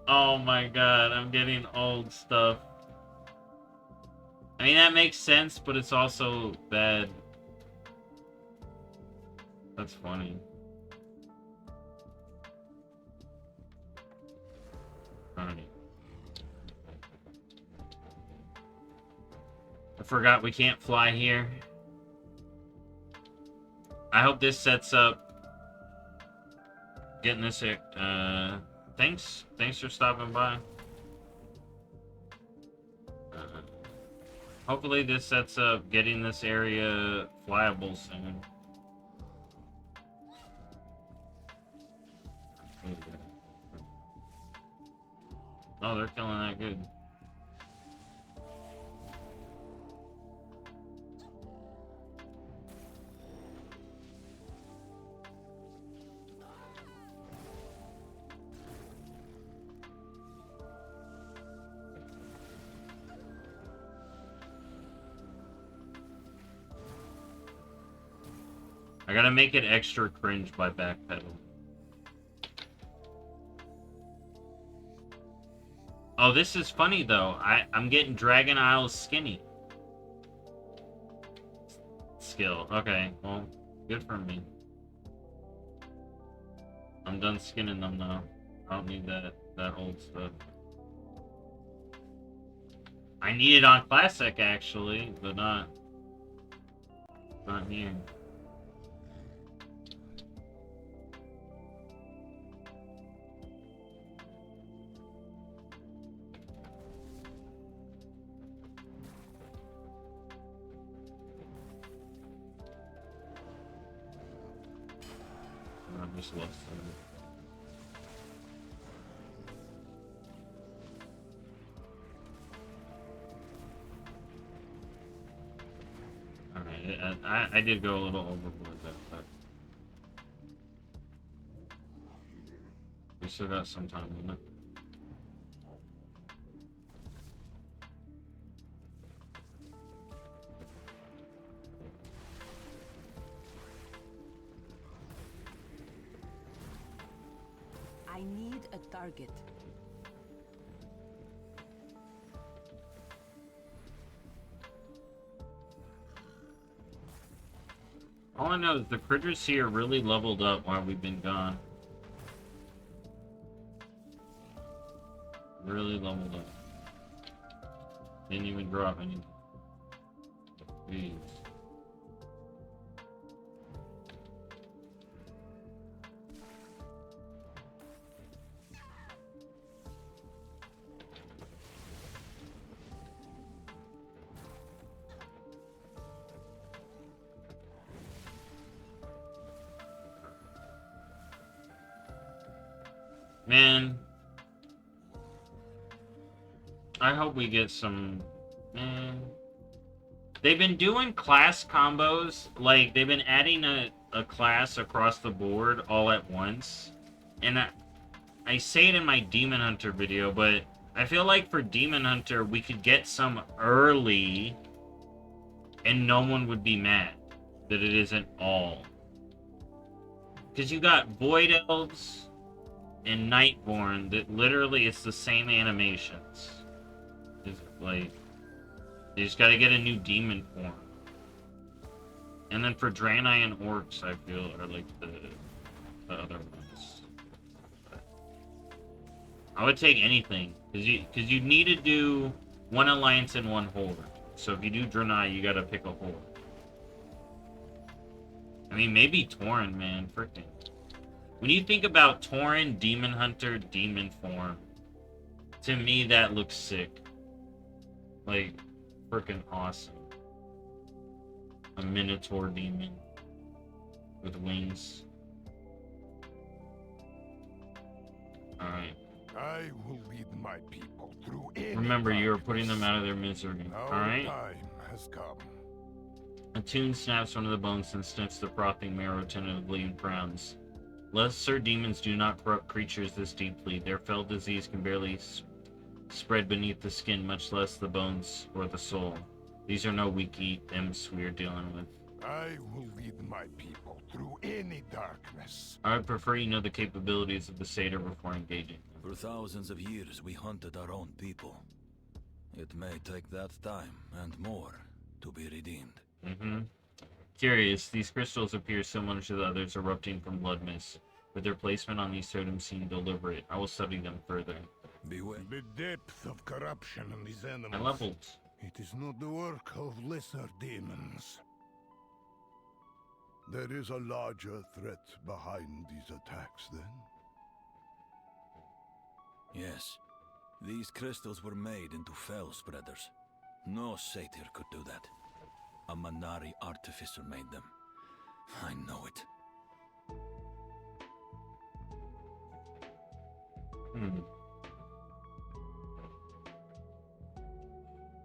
Oh my god, I'm getting old stuff. I mean, that makes sense, but it's also bad. That's funny. Alright. I forgot we can't fly here. I hope this sets up getting this here. Thanks for stopping by. Hopefully this sets up getting this area flyable soon. Oh, they're killing that good. I gotta make it extra cringe by backpedaling. Oh, this is funny though. I'm getting Dragon Isle skinny skill. Okay, well, good for me. I'm done skinning them now. I don't need that old stuff. I need it on Classic actually, but not here. I just love some. Alright, I did go a little overboard there, but we still got some time on it. I need a target. All I know is the critters here really leveled up while we've been gone. Really leveled up. Didn't even drop any. Jeez. Man, I hope we get some. Man, they've been doing class combos, like they've been adding a class across the board all at once, and I say it in my Demon Hunter video, but I feel like for Demon Hunter, we could get some early and no one would be mad that it isn't all. Because you got Void Elves and Nightborn that literally it's the same animations. It's like, you just gotta get a new demon form. And then for Draenei and Orcs, I feel, are like the other ones. But I would take anything. Because you need to do one alliance and one horde. So if you do Draenei, you gotta pick a horde. I mean, maybe Tauren, man. Frickin'. When you think about Tauren, Demon Hunter, Demon Form, to me that looks sick. Like, frickin' awesome. A Minotaur demon with wings. Alright. I will lead my people through any Remember, you are darkness. putting them out of their misery. Our Alright? time has come. Attune snaps one of the bones and sniffs the frothing marrow tentatively and frowns. Lesser demons do not corrupt creatures this deeply. Their fell disease can barely spread beneath the skin, much less the bones or the soul. These are no weak imps we are dealing with. I will lead my people through any darkness. I would prefer you know the capabilities of the satyr before engaging. For thousands of years, we hunted our own people. It may take that time, and more, to be redeemed. Curious, these crystals appear similar to the others erupting from blood mist, but their placement on these totems seem deliberate. I will study them further. Beware. The depth of corruption in these I animals. leveled. It is not the work of lesser demons. There is a larger threat behind these attacks, then? Yes. These crystals were made into fell spreaders. No satyr could do that. A Manari artificer made them. I know it.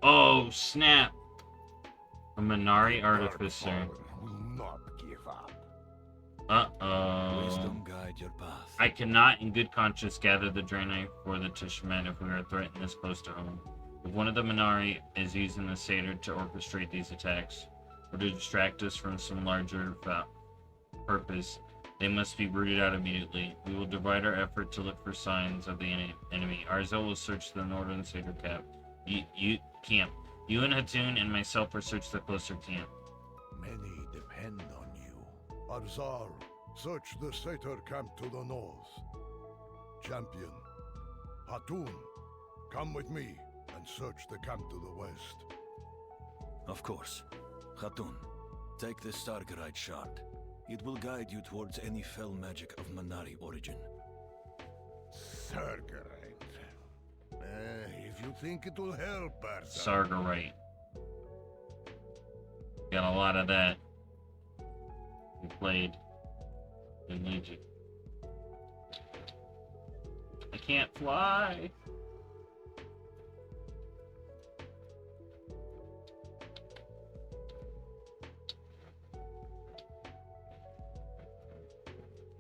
Oh, snap! A Manari artificer. Darkfallen will not give up. Uh-oh. Wisdom guide your path. I cannot in good conscience gather the Draenei for the Tishman if we are threatened this close to home. If one of the Manari is using the satyr to orchestrate these attacks, or to distract us from some larger purpose, they must be rooted out immediately. We will divide our effort to look for signs of the enemy. Arzel will search the northern satyr camp. You and Hatun and myself will search the closer camp. Many depend on you. Arzal, search the satyr camp to the north. Champion, Hatun, come with me and search the camp to the west. Of course. Hatun, take this Sargerite shard. It will guide you towards any fell magic of Manari origin. Sargerite. If you think it will help, Arzal. Sargerite. Got a lot of that. We played in Legion. I can't fly.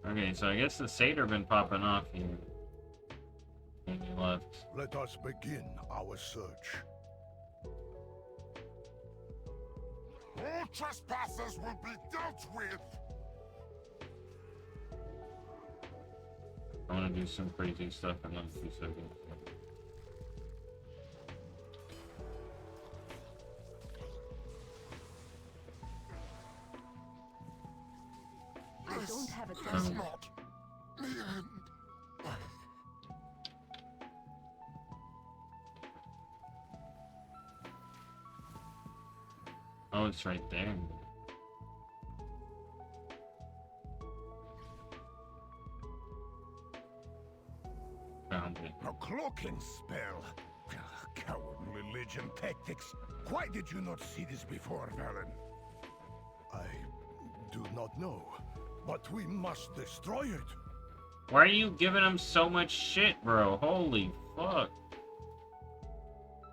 Okay, so I guess the satyr been popping off here. And he left. Let us begin our search. All trespassers will be dealt with. I want to do some crazy stuff in those 2 seconds. I don't have a Is treasure. not the end. Oh, it's right there. Found it. A cloaking spell. Cowardly Legion tactics. Why did you not see this before, Valen? I do not know, but we must destroy it. Why are you giving him so much shit, bro? Holy fuck.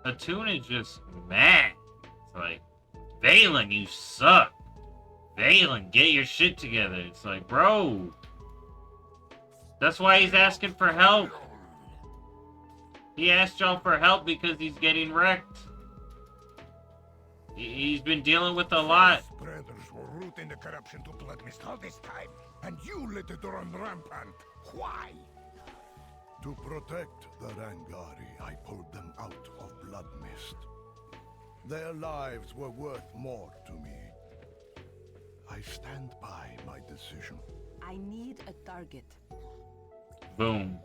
Hatun is just mad. It's like, Valen, you suck. Valen, get your shit together. It's like, bro. That's why he's asking for help. He asked y'all for help because he's getting wrecked. He's been dealing with a lot. Spreaders were rooting the corruption to Bloodmist all this time, and you let it run rampant. Why? To protect the Rangari, I pulled them out of Bloodmist. Their lives were worth more to me. I stand by my decision. I need a target. Boom.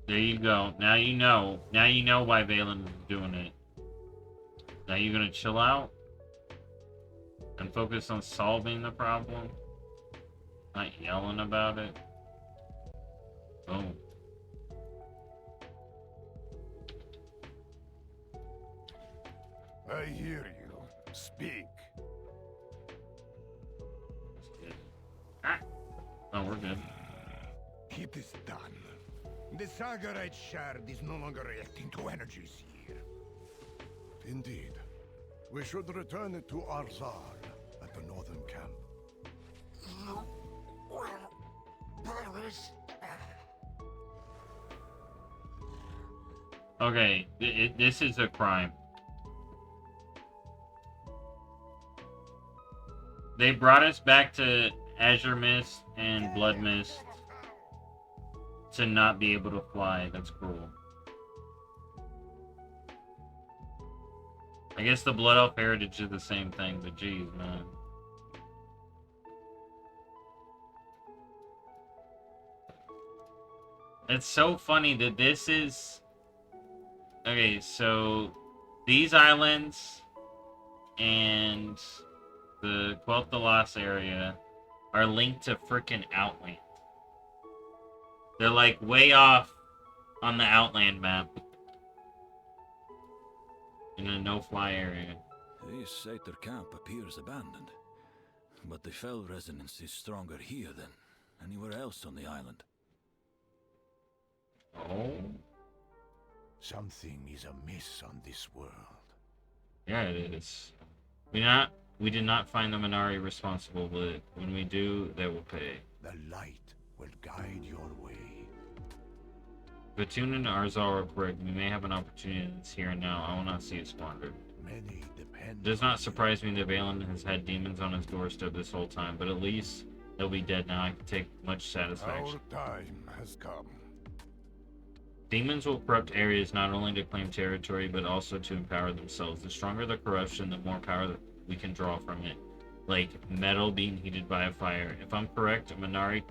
There you go. Now you know. Now you know why Valen is doing it. Now you're gonna chill out and focus on solving the problem, not yelling about it. Boom. I hear you. Speak. Ah. Oh, we're good. It is done. The Sagarite shard is no longer reacting to energies here. Indeed. We should return it to Arzal at the northern camp. Okay, this is a crime. They brought us back to Azure Mist and Blood Mist to not be able to fly. That's cruel. I guess the Blood Elf heritage is the same thing, but geez, man. It's so funny that this is... Okay, so these islands and the Quel'Thalas area are linked to frickin' Outland. They're like way off on the Outland map. In a no-fly area. This Satyr camp appears abandoned, but the Fell resonance is stronger here than anywhere else on the island. Oh? Something is amiss on this world. Yeah, it is. We did not find the Minari responsible, but when we do, they will pay. The light will guide your way. Batun and Arzal are correct. We may have an opportunity that's here and now. I will not see it squandered. Many depend. It does not surprise me that Valen has had demons on his doorstep this whole time, but at least they'll be dead now. I can take much satisfaction. Our time has come. Demons will corrupt areas not only to claim territory, but also to empower themselves. The stronger the corruption, the more power that we can draw from it. Like metal being heated by a fire. If I'm correct, Minari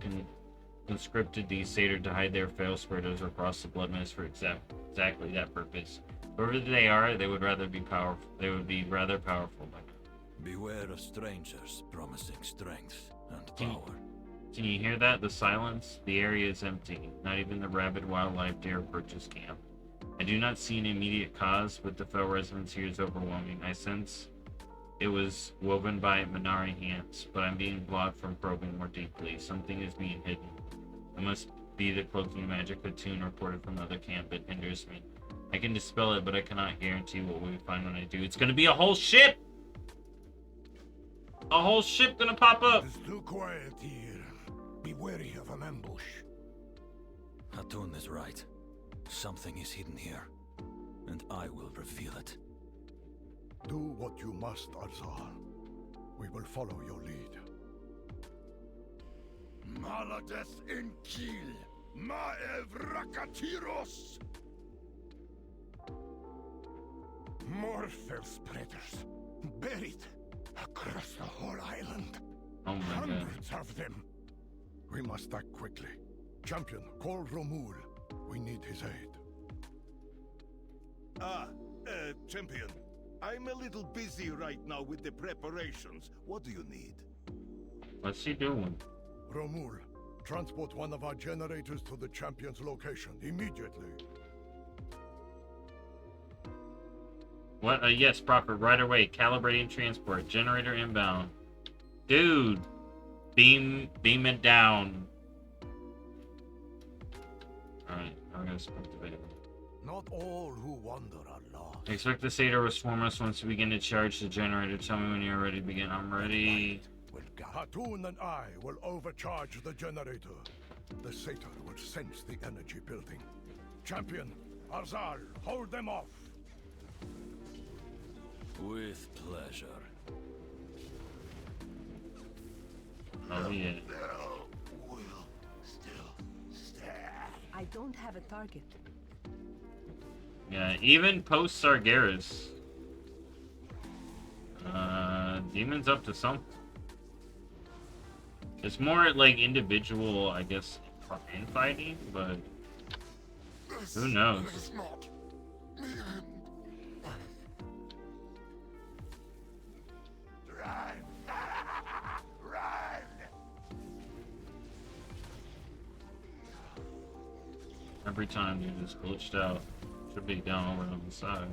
conscripted these satyr to hide their fail spreaders across the blood mist for exactly that purpose. Whoever they are, they would rather be powerful. They would be rather powerful by now. Beware of strangers promising strength and power. Can you hear that? The silence? The area is empty. Not even the rabid wildlife dare purchase camp. I do not see an immediate cause, but the fell resonance here is overwhelming. I sense it was woven by Minari hands, but I'm being blocked from probing more deeply. Something is being hidden. It must be the cloaking magic Hatun reported from the other camp that hinders me. I can dispel it, but I cannot guarantee what we find when I do. It's gonna be a whole ship! A whole ship gonna pop up! It's too quiet here. Be wary of an ambush. Hatun is right. Something is hidden here, and I will reveal it. Do what you must, Arzal. We will follow your lead. Malades in Kiel, Maev Rakatiros! More fell spreaders, buried across the whole island. Oh my god. Hundreds of them. We must act quickly. Champion, call Romul. We need his aid. Champion. I'm a little busy right now with the preparations. What do you need? What's he doing? Romul, transport one of our generators to the champion's location immediately. What? Yes, Prophet. Right away. Calibrating transport. Generator inbound. Dude. Beam it down. Alright, I'm gonna sprint to Valen. Not all who wander are lost. Expect the satyr will swarm us once we begin to charge the generator. Tell me when you're ready to begin. I'm ready. Hatun and I will overcharge the generator. The satyr will sense the energy building. Champion, Arzal, hold them off. With pleasure. Oh yeah. I don't have a target. Yeah, even post Sargeras. Demon's up to something. It's more like individual, I guess, infighting, but who knows? Every time you just glitched out. Should be down over on the side.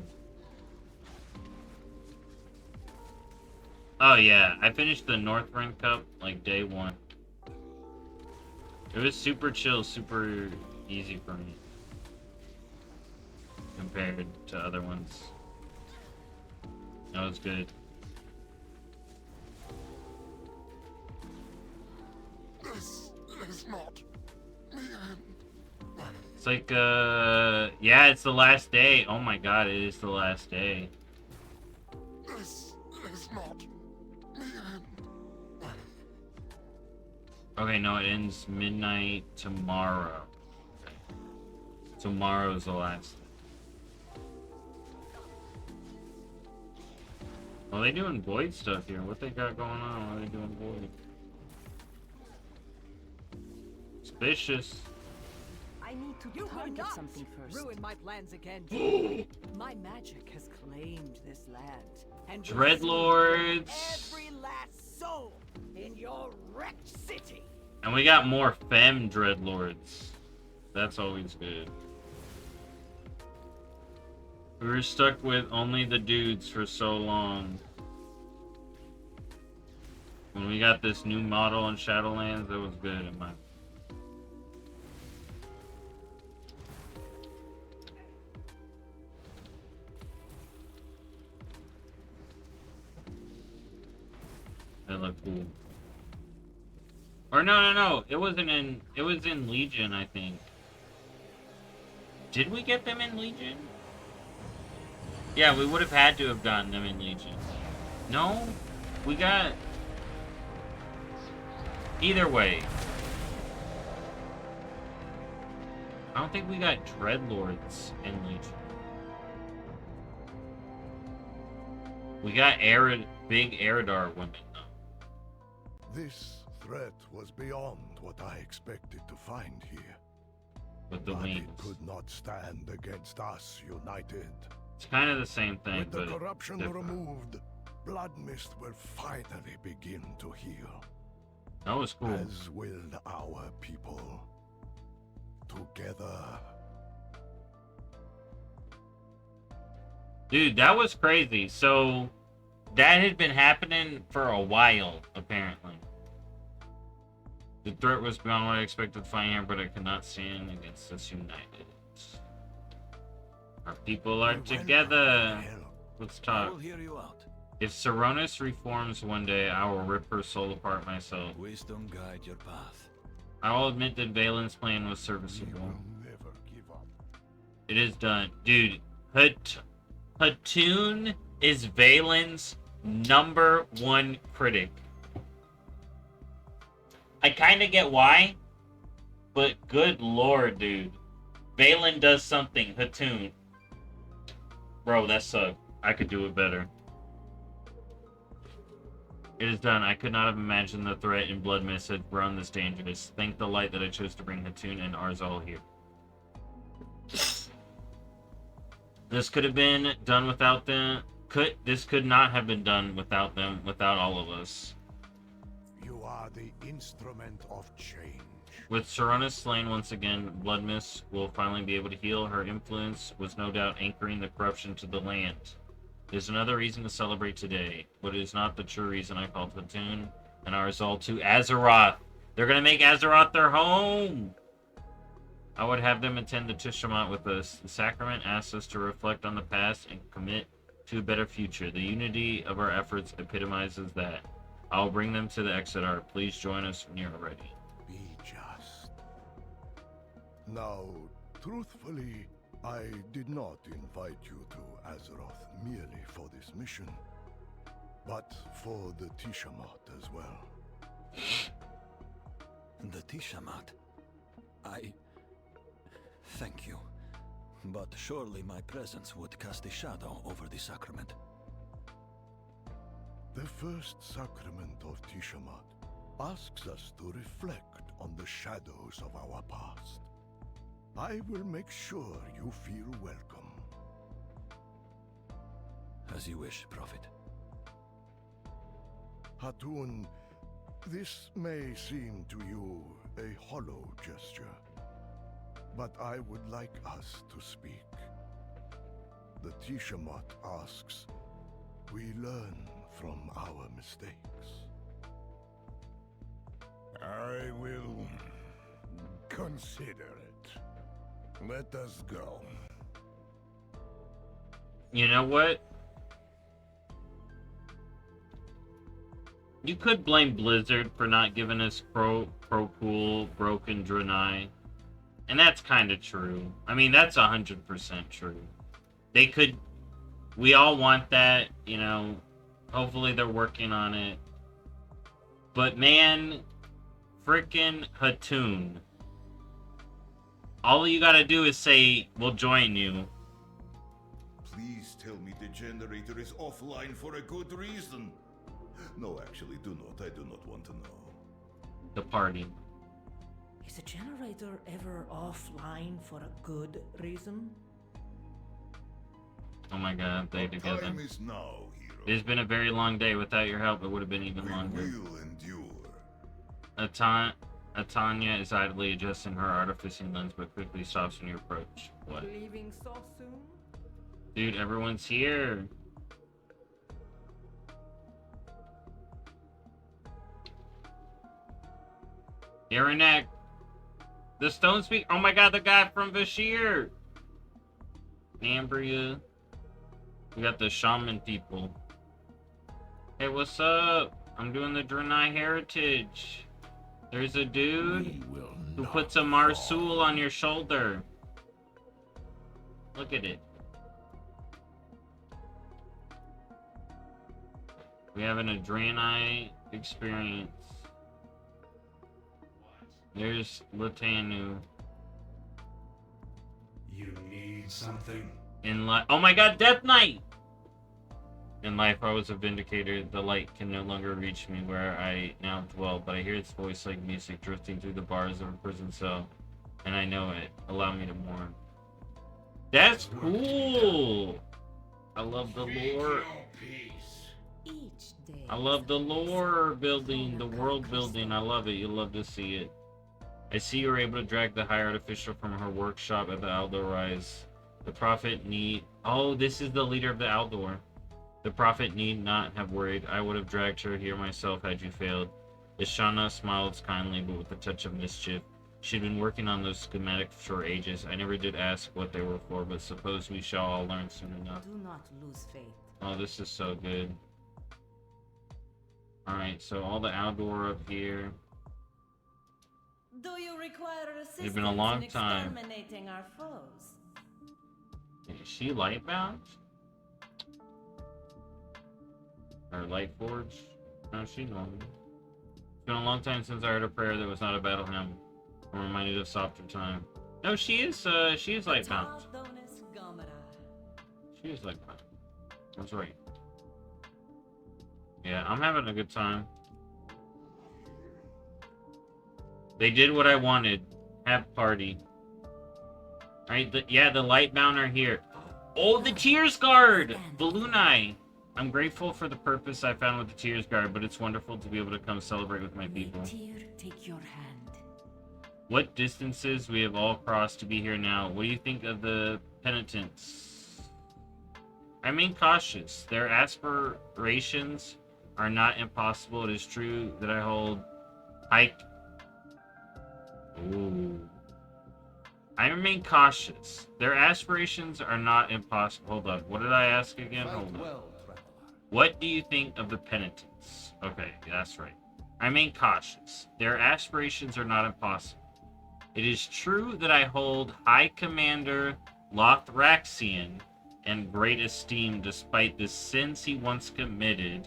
Oh yeah, I finished the Northrend Cup like day 1. It was super chill, super easy for me. Compared to other ones. That was good. This is not me. It's like, yeah, it's the last day. Oh my god, it is the last day. This is not me. Okay, no, it ends midnight tomorrow. Tomorrow's the last day. Well, they doing Void stuff here. What they got going on? Why are they doing Void? Suspicious. I need to target something first. Ruin my plans again. My magic has claimed this land. And Dreadlords. every last soul in your wrecked city. And we got more Femme Dreadlords. That's always good. We were stuck with only the dudes for so long. When we got this new model in Shadowlands, it was good in my. They look cool. Or no. It was in Legion, I think. Did we get them in Legion? Yeah, we would have had to have gotten them in Legion. No? We got... Either way. I don't think we got Dreadlords in Legion. We got big Eridar women, though. This threat was beyond what I expected to find here. With the but wings. it could not stand against us united. It's kind of the same thing, With the but corruption different. removed, Blood Mist will finally begin to heal. That was cool. As will our people. Together. Dude, that was crazy. So, that had been happening for a while, apparently. The threat was beyond what I expected to find here, but I could not stand against us united. Our people are together. Let's I talk. will hear you out. If Saronis reforms one day, I will rip her soul apart myself. Wisdom guide your path. I will admit that Valen's plan was serviceable. Never give up. It is done. Dude, Hatun is Valen's #1 critic. I kind of get why, but good lord, dude. Valen does something. Hatun. Bro, that sucked. I could do it better. It is done. I could not have imagined the threat in Blood Mist had grown this dangerous. Thank the light that I chose to bring Hatun and Arzal here. This could have been done without them. This could not have been done without them, without all of us. You are the instrument of change. With Saronis slain once again, Blood Mist will finally be able to heal. Her influence was no doubt anchoring the corruption to the land. There's another reason to celebrate today, but it is not the true reason I called Hatun and Arzal to Azeroth. They're gonna make Azeroth their home! I would have them attend the Tishamat with us. The sacrament asks us to reflect on the past and commit to a better future. The unity of our efforts epitomizes that. I'll bring them to the Exodar. Please join us when you're ready. Be just. Now, truthfully, I did not invite you to Azeroth merely for this mission, but for the Tishamat as well. The Tishamat? Thank you. But surely my presence would cast a shadow over the sacrament. The first sacrament of Tishamat asks us to reflect on the shadows of our past. I will make sure you feel welcome. As you wish, Prophet. Hatun, this may seem to you a hollow gesture, but I would like us to speak. The Tishamat asks, we learn from our mistakes. I will consider it. Let us go. You know what? You could blame Blizzard for not giving us pro-cool broken Draenei. And that's kind of true. I mean, that's 100% true. They could... We all want that, you know. Hopefully they're working on it. But man, frickin' Hatun. All you gotta do is say, we'll join you. Please tell me the generator is offline for a good reason. No, actually, do not. I do not want to know. The party. Is a generator ever offline for a good reason? Oh my god, they together. Time is now, hero. It's been a very long day. Without your help, it would have been even longer. We will endure. Atanya is idly adjusting her artificing lens, but quickly stops when you approach. What? Leaving so soon? Dude, everyone's here. Iranek. The Stone Speak. Oh my god, the guy from Bashir. Ambria. We got the shaman people. Hey, what's up? I'm doing the Draenei Heritage. There's a dude who puts a Marsul on your shoulder. Look at it. We having a Draenei experience. There's Latanu. You need something? In life, oh my god, Death Knight! In life, I was a vindicator. The light can no longer reach me where I now dwell, but I hear its voice like music drifting through the bars of a prison cell, and I know it. Allow me to mourn. That's cool! I love the lore. I love the lore building, the world building. I love it. You'll love to see it. I see you were able to drag the High Artificial from her workshop at the Aldor Rise. The Prophet need... Oh, this is the leader of the Aldor. The Prophet need not have worried. I would have dragged her here myself had you failed. Ishana smiled kindly, but with a touch of mischief. She'd been working on those schematics for ages. I never did ask what they were for, but suppose we shall all learn soon enough. Do not lose faith. Oh, this is so good. Alright, so all the Aldor up here. Do you require assistance It's been a long in time. exterminating our foes? Is she Lightbound? Or Lightforge? No, she's normal. It's been a long time since I heard a prayer that was not a battle hymn. I'm reminded of softer time. No, she is Lightbound. She is Lightbound. That's right. Yeah, I'm having a good time. They did what I wanted. Have party. Right? Yeah, the Lightbound are here. Oh, the Tears Guard! Balloonai! I'm grateful for the purpose I found with the Tears Guard, but it's wonderful to be able to come celebrate with my people. Tear, take your hand. What distances we have all crossed to be here now. What do you think of the penitents? I mean cautious. Their aspirations are not impossible. It is true that I hold hike. Ooh. I remain cautious. Their aspirations are not impossible. Hold up. What did I ask again? Hold up. What do you think of the penitents? Okay, that's right. I remain cautious. Their aspirations are not impossible. It is true that I hold High Commander Lothraxian in great esteem despite the sins he once committed.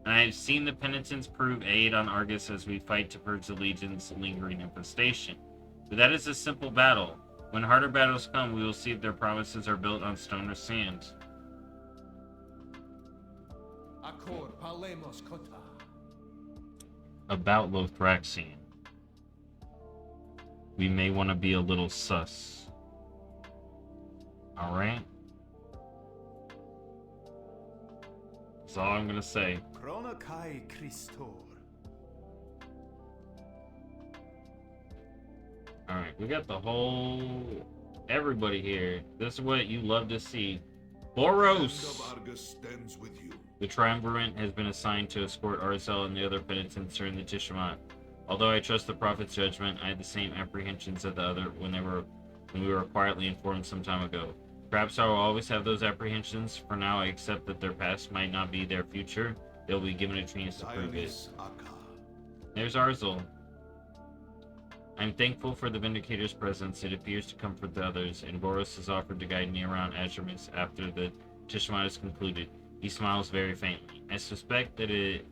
And I have seen the penitents prove aid on Argus as we fight to purge the Legion's lingering infestation. But that is a simple battle. When harder battles come, we will see if their promises are built on stone or sand. About Lothraxian. We may want to be a little sus. Alright? That's all I'm gonna say. Alright, we got the whole... everybody here. This is what you love to see. Boros! The Triumvirate has been assigned to escort Arzel and the other penitents during the Tishamat. Although I trust the Prophet's judgment, I had the same apprehensions as the other when we were quietly informed some time ago. Perhaps I will always have those apprehensions. For now, I accept that their past might not be their future. They will be given a chance to prove it. There's Arzel. I'm thankful for the Vindicator's presence. It appears to comfort the others, and Boros has offered to guide me around Azramis after the Tishamat is concluded. He smiles very faintly. I suspect that it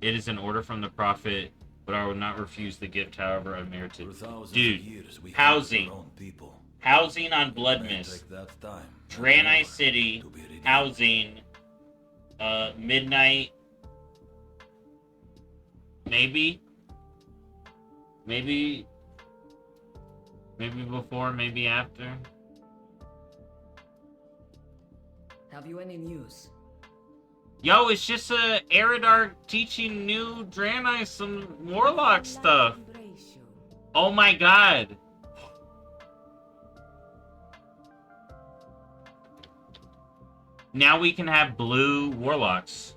is an order from the Prophet, but I will not refuse the gift, however unmerited. Dude, housing. Housing on Blood Mist. Draenei City. Housing. Midnight. Maybe before, maybe after. Have you any news? Yo, it's just Eridar teaching new Draenei some Warlock stuff. Oh my god. Now we can have blue Warlocks.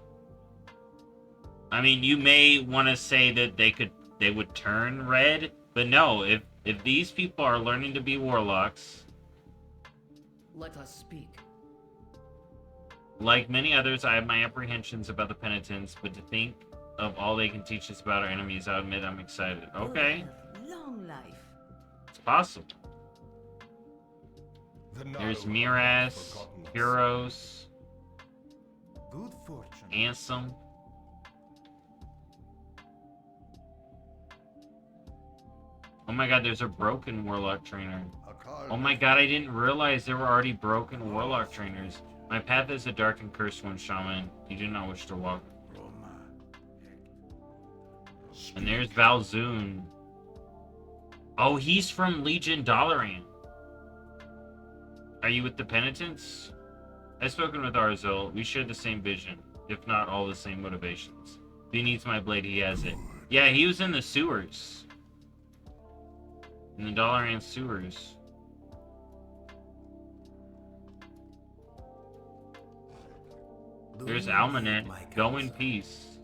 I mean, you may want to say that they would turn red, but no, if these people are learning to be Warlocks, let us speak. Like many others, I have my apprehensions about the penitents, but to think of all they can teach us about our enemies, I'll admit I'm excited. Okay. Long life. It's possible. There's Miraz, Heroes, Good fortune. Ansem. Oh my god, there's a broken Warlock trainer. Oh my god, I didn't realize there were already broken Warlock trainers. My path is a dark and cursed one, Shaman. You do not wish to walk. And there's Valzoon. Oh, he's from Legion Dalaran. Are you with the penitents? I've spoken with Arzel. We share the same vision, if not all the same motivations. If he needs my blade, he has it. Yeah, he was in the sewers. In the Dalaran sewers. There's Almanet. Go in peace.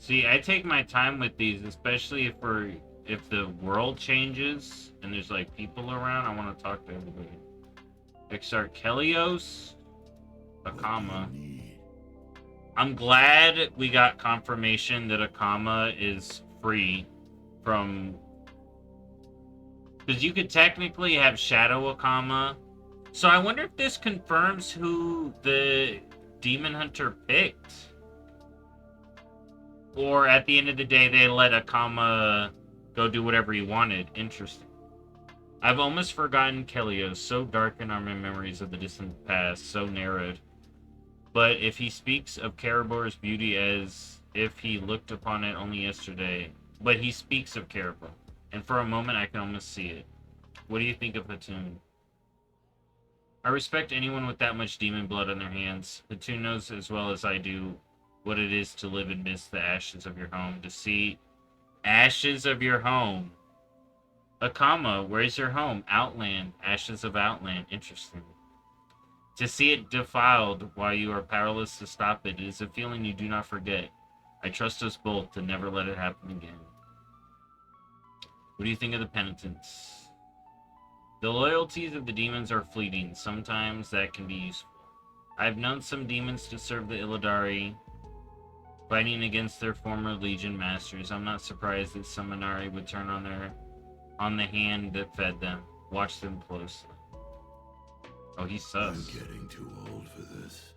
See, I take my time with these, especially if the world changes and there's like people around. I want to talk to everybody. Exarch Kelios, Akama. I'm glad we got confirmation that Akama is free from... Because you could technically have Shadow Akama. So I wonder if this confirms who the Demon Hunter picked. Or at the end of the day, they let Akama go do whatever he wanted. Interesting. I've almost forgotten Kelios. So darkened are my memories of the distant past. So narrowed. But if he speaks of Karabor's beauty as if he looked upon it only yesterday. But he speaks of Karabor. And for a moment, I can almost see it. What do you think of Hatun? I respect anyone with that much demon blood on their hands. Hatun knows as well as I do what it is to live amidst the ashes of your home. To see ashes of your home. Akama, where's your home? Outland. Ashes of Outland. Interesting. To see it defiled while you are powerless to stop it is a feeling you do not forget. I trust us both to never let it happen again. What do you think of the penitents? The loyalties of the demons are fleeting. Sometimes that can be useful. I've known some demons to serve the Illidari, fighting against their former Legion masters. I'm not surprised that some Minari would turn on the hand that fed them. Watch them closely. Oh, he's sus. I'm getting too old for this.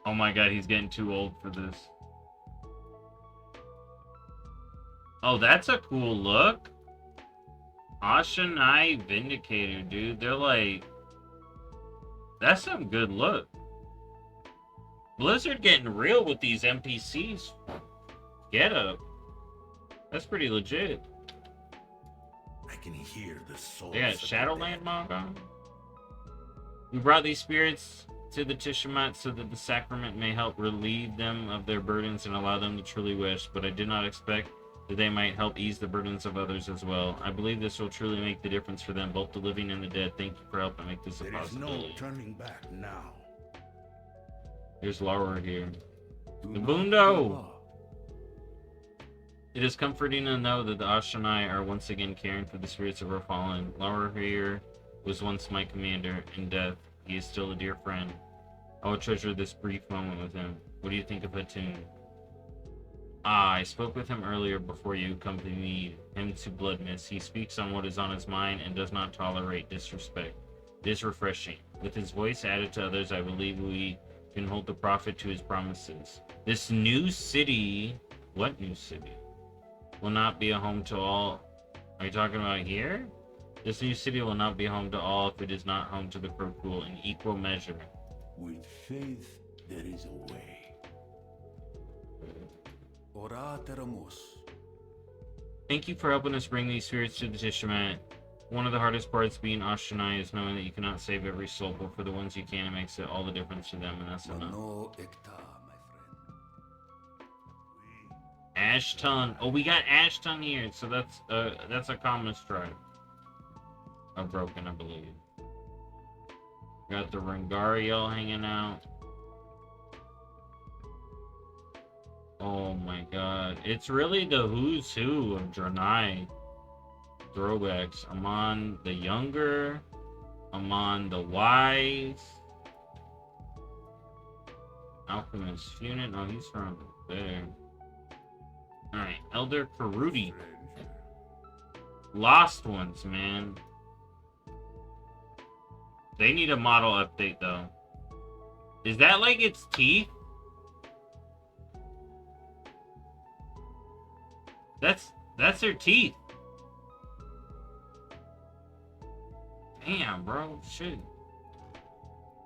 Oh my god, he's getting too old for this. Oh, that's a cool look. Ashanai Vindicator, dude. They're like... That's some good look. Blizzard getting real with these NPCs. Get up. That's pretty legit. I can hear the soul. They got Shadowland mob on. We brought these spirits to the Tishamat so that the sacrament may help relieve them of their burdens and allow them to truly wish, but I did not expect that they might help ease the burdens of others as well. I believe this will truly make the difference for them, both the living and the dead. Thank you for helping make this a possibility. There is no turning back now. Here's Laura here. The Bundo! It is comforting to know that the Ashanai are once again caring for the spirits of our fallen. Laura here was once my commander. In death, he is still a dear friend. I will treasure this brief moment with him. What do you think of Hatun? I spoke with him earlier before you accompanied him to Bloodmist. He speaks on what is on his mind and does not tolerate disrespect. It is refreshing. With his voice added to others, I believe we can hold the prophet to his promises. This new city... What new city? Will not be a home to all... Are you talking about here? This new city will not be home to all if it is not home to the Krokul in equal measure. With faith, there is a way. Ora teramus. Thank you for helping us bring these spirits to the Tishamat. One of the hardest parts being Ashanai is knowing that you cannot save every soul, but for the ones you can, it makes it all the difference to them, and that's enough. No ekta, my friend. Ashton. Oh, we got Ashton here, so that's a common tribe. A broken, I believe. Got the Rangariel hanging out. Oh my god. It's really the who's who of Draenei throwbacks. Amon the Younger. Amon the Wise. Alchemist Unit. No, he's from there. Alright. Elder Karudi. Lost Ones, man. They need a model update, though. Is that like its teeth? That's their teeth. Damn, bro. Shit.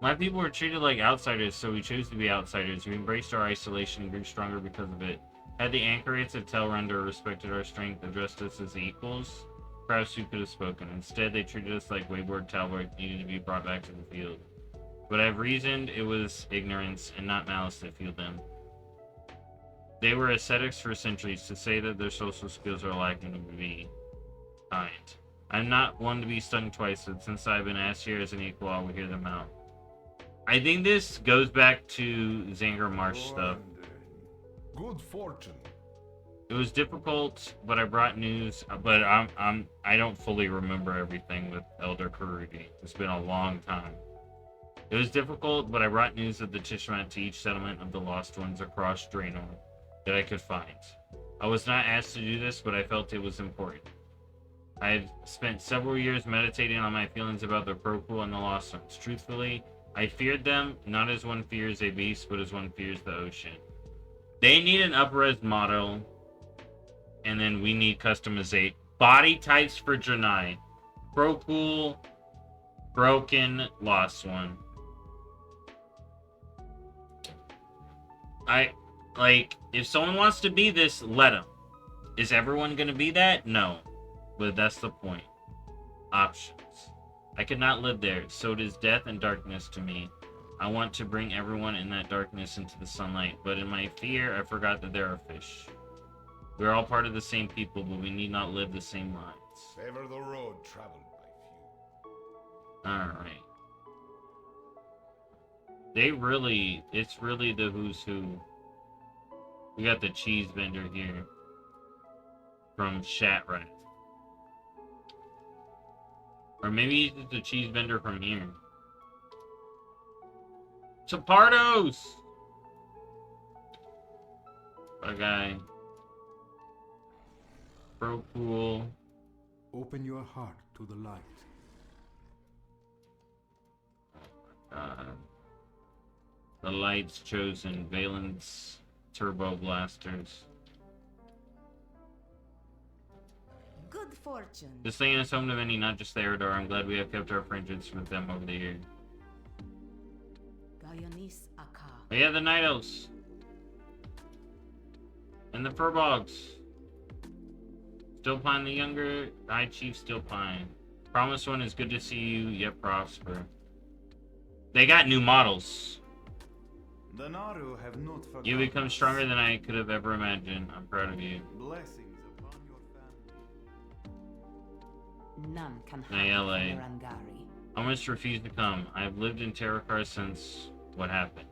My people were treated like outsiders, so we chose to be outsiders. We embraced our isolation and grew stronger because of it. Had the anchorites of Telrender respected our strength, addressed us as equals, perhaps we could have spoken. Instead, they treated us like wayward Talbot needed to be brought back to the field. But I've reasoned it was ignorance and not malice that fueled them. They were ascetics for centuries. To say that their social skills are lacking would be kind. I'm not one to be stung twice, but since I've been asked here as an equal, I will hear them out. I think this goes back to Zanger Marsh stuff. Good fortune. It was difficult, but I brought news. But I don't fully remember everything with Elder Karudi. It's been a long time. It was difficult, but I brought news of the Tishamat to each settlement of the Lost Ones across Draenei that I could find. I was not asked to do this, but I felt it was important. I had spent several years meditating on my feelings about the Krokul and the Lost Ones. Truthfully, I feared them, not as one fears a beast, but as one fears the ocean. They need an up-res model, and then we need customization. Body types for Draenei. Krokul, Broken, Lost One. If someone wants to be this, let them. Is everyone going to be that? No. But that's the point. Options. I could not live there, so it is death and darkness to me. I want to bring everyone in that darkness into the sunlight, but in my fear, I forgot that there are fish. We are all part of the same people, but we need not live the same lives. Favor the road traveled by few. Alright. It's really the who's who. We got the cheese vendor here from Shatrat. Or maybe he's just a cheese vendor from here. Chapardos! A guy. Pro pool. Open your heart to the light. The light's chosen. Valen's turbo blasters. Good fortune. This land is home to many, not just the Eridar. I'm glad we have kept our friendships with them over the years. Gaionis Aka. Oh yeah, the Night Elves. And the Furbogs. Still Pine the Younger. High Chief Still Pine. Promised One is good to see you, yet prosper. They got new models. The Naru have not forgotten. You become stronger than I could have ever imagined. I'm proud of you. Blessings upon your family. None can hide Nayele. from Rangari. I almost refused to come. I have lived in Terrakar since what happened.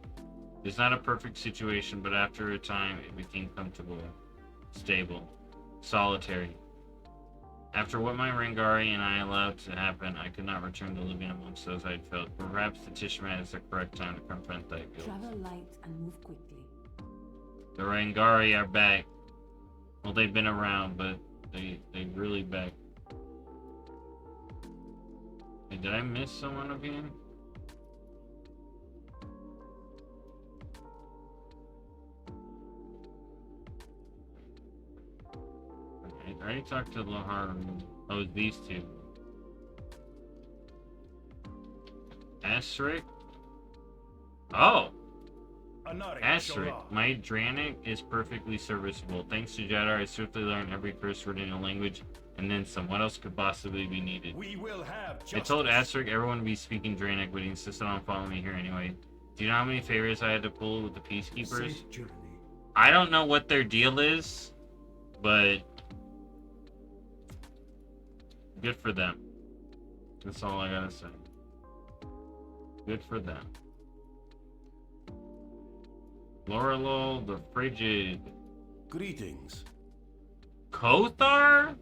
It's not a perfect situation, but after a time, it became comfortable, stable, solitary. After what my Rangari and I allowed to happen, I could not return to living amongst those I'd felt. Perhaps the Tishmat is the correct time to confront that guilt. Travel light and move quickly. The Rangari are back. Well, they've been around, but they really back. Hey, did I miss someone up here? I already talked to Lahar. Oh, it's these two. Asterisk? Oh! Asterisk. My Draenei is perfectly serviceable. Thanks to Jadar, I swiftly learned every curse word in a language, and then some. What else could possibly be needed? We will have justice. I told Asterisk everyone would be speaking Draenei, but he insisted on following me here anyway. Do you know how many favors I had to pull with the Peacekeepers? I don't know what their deal is, but good for them. That's all I gotta say. Good for them. Lorelol the Frigid. Greetings. Kothar?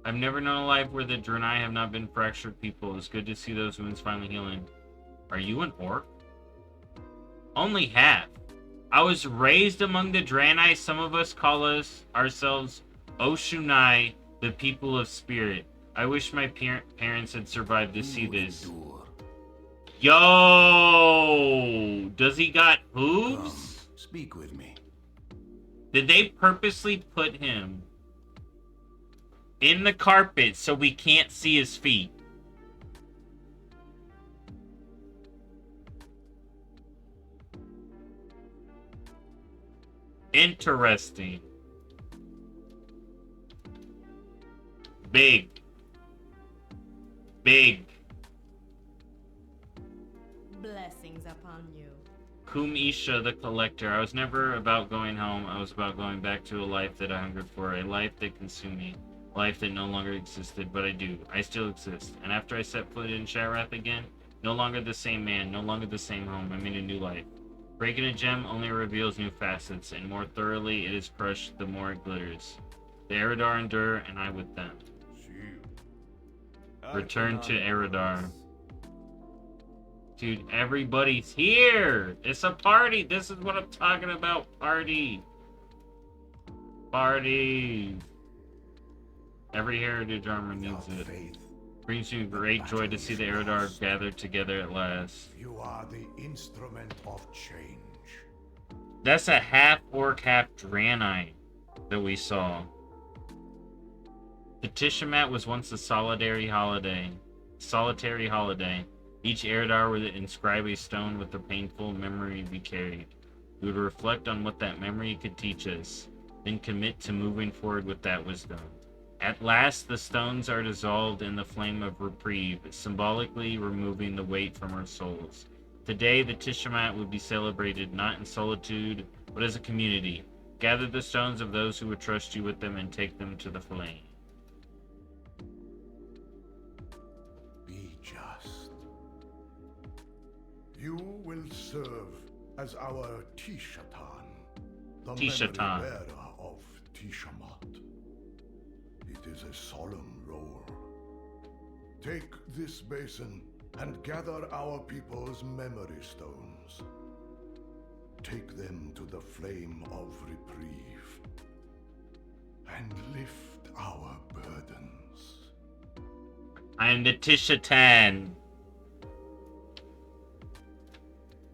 I've never known a life where the Draenei have not been fractured people. It's good to see those wounds finally healing. Are you an orc? Only half. I was raised among the Draenei. Some of us call ourselves Oshunai, the people of spirit. I wish my parents had survived to see this. Yo! Does he got hooves? Come, speak with me. Did they purposely put him in the carpet so we can't see his feet? Interesting. Big. Blessings upon you. Kumisha the Collector. I was never about going home. I was about going back to a life that I hungered for. A life that consumed me. A life that no longer existed, but I do. I still exist. And after I set foot in Shatrath again, no longer the same man, no longer the same home. I made a new life. Breaking a gem only reveals new facets, and more thoroughly it is crushed, the more it glitters. The Eridar endure, and I with them. Return to Eridar. Dude, everybody's here! It's a party! This is what I'm talking about. Party! Party! Every heritage armor needs it. Brings me great joy to see the Eridar gathered together at last. You are the instrument of change. That's a half-orc, half-Draenei that we saw. The Tishamat was once a solitary holiday. Each Eridar would inscribe a stone with the painful memory we carried. We would reflect on what that memory could teach us, then commit to moving forward with that wisdom. At last, the stones are dissolved in the flame of reprieve, symbolically removing the weight from our souls. Today, the Tishamat would be celebrated not in solitude, but as a community. Gather the stones of those who would trust you with them and take them to the flame. Be just. You will serve as our Tishatan. the Tisha-tan. memory bearer of Tishamat. It is a solemn role. Take this basin and gather our people's memory stones. Take them to the flame of reprieve and lift our burdens. I am the Tisha-tan.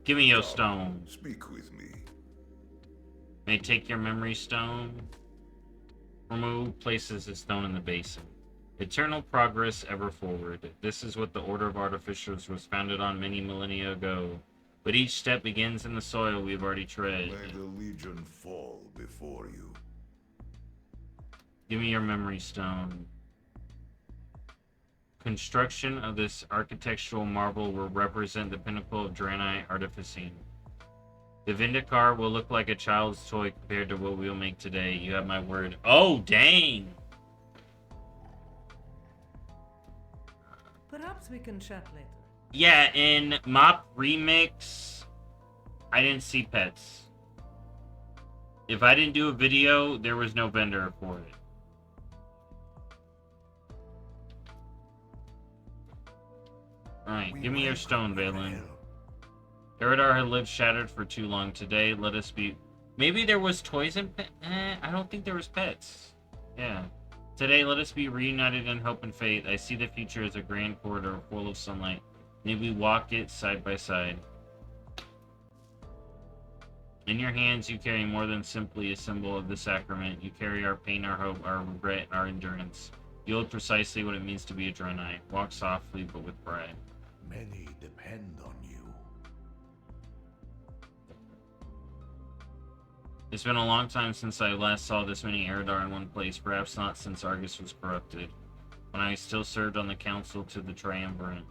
Give me your stone. Speak with me. May take your memory stone. Remove, places the stone in the basin. Eternal progress ever forward. This is what the Order of Artificers was founded on many millennia ago. But each step begins in the soil we've already tread. May the Legion fall before you. Give me your memory stone. Construction of this architectural marvel will represent the pinnacle of Draenei artificing. The Vindicar will look like a child's toy compared to what we'll make today. You have my word. Oh, dang! Perhaps we can chat later. Yeah, in Mop Remix, I didn't see pets. If I didn't do a video, there was no vendor for it. Alright, give me your stone, Valen. Eridar had lived shattered for too long. Today, let us be... Maybe there was toys and I don't think there was pets. Yeah. Today, let us be reunited in hope and faith. I see the future as a grand corridor full of sunlight. May we walk it side by side. In your hands, you carry more than simply a symbol of the sacrament. You carry our pain, our hope, our regret, our endurance. You hold precisely what it means to be a Draenei. Walk softly, but with pride. Many depend on you. It's been a long time since I last saw this many Eridar in one place, perhaps not since Argus was corrupted, when I still served on the council to the Triumvirate.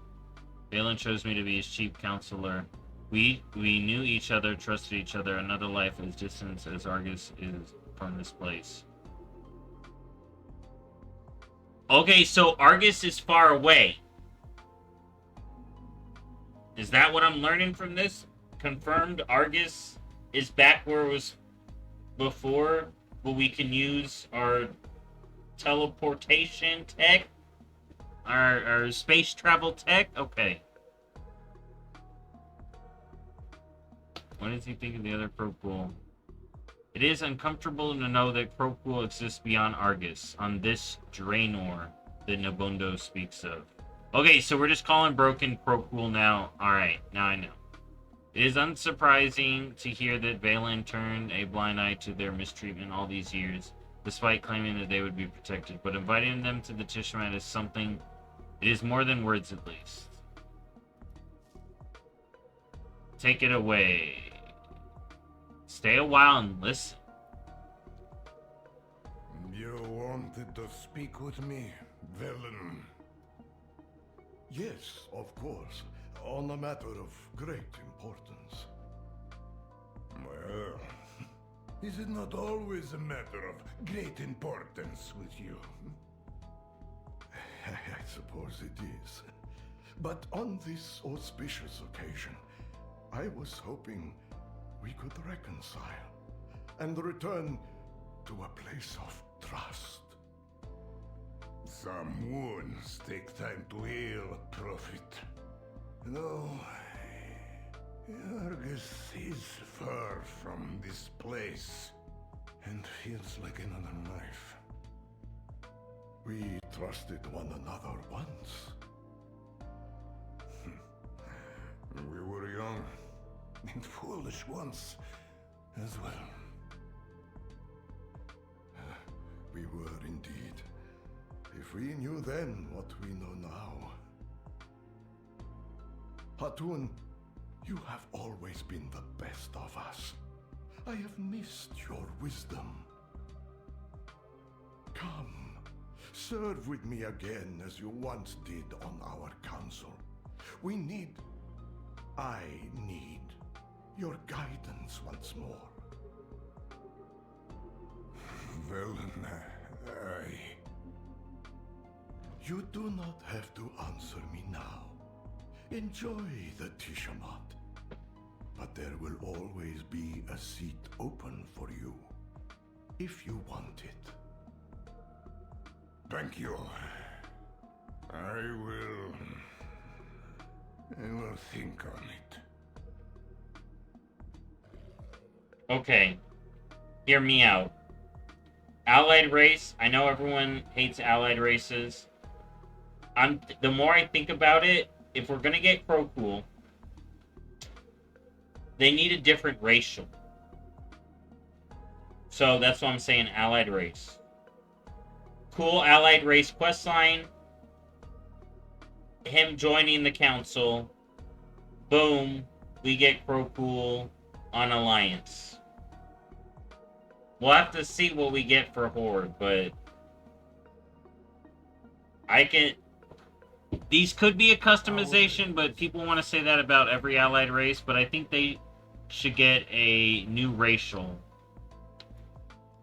Valen chose me to be his chief counselor. We knew each other, trusted each other, another life as distant as Argus is from this place. Okay, so Argus is far away. Is that what I'm learning from this? Confirmed Argus is back where it was before, but we can use our teleportation tech, our space travel tech. Okay. What does he think of the other Kroqul? It is uncomfortable to know that Kroqul exists beyond Argus, on this Draenor that Nabundo speaks of. Okay, so we're just calling broken Kroqul now. Alright, now I know. It is unsurprising to hear that Valen turned a blind eye to their mistreatment all these years, despite claiming that they would be protected. But inviting them to the Tishamat is something... It is more than words, at least. Take it away. Stay a while and listen. You wanted to speak with me, Velen? Yes, of course. On a matter of great importance. Well, is it not always a matter of great importance with you? I suppose it is. But on this auspicious occasion, I was hoping we could reconcile and return to a place of trust. Some wounds take time to heal, Prophet. No, Argus is far from this place and feels like another life. We trusted one another once. We were young and foolish once as well. We were indeed. If we knew then what we know now. Hatun, you have always been the best of us. I have missed your wisdom. Come, serve with me again as you once did on our council. I need your guidance once more. Velen, You do not have to answer me now. Enjoy the Tishamat. But there will always be a seat open for you, if you want it. Thank you. I will think on it. Okay. Hear me out. Allied race. I know everyone hates allied races. The more I think about it, if we're gonna get Crocool, they need a different racial. So that's why I'm saying allied race. Cool allied race questline. Him joining the council. Boom. We get Crocool on Alliance. We'll have to see what we get for Horde, but these could be a customization, but people want to say that about every allied race, but I think they should get a new racial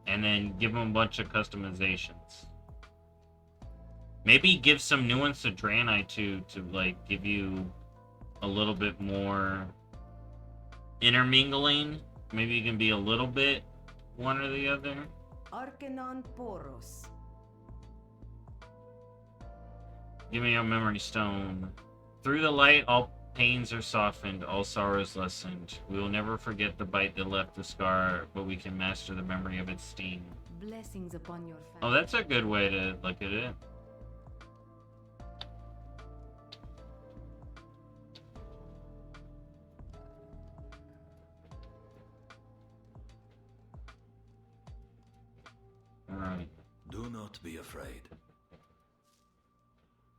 and then give them a bunch of customizations. Maybe give some new ones to Draenei too, to like give you a little bit more intermingling. Maybe you can be a little bit one or the other. Arcanon Poros. Give me a memory stone. Through the light, all pains are softened, all sorrows lessened. We will never forget the bite that left the scar, but we can master the memory of its sting. Blessings upon your family. Oh, that's a good way to look at it. Alright. Do not be afraid.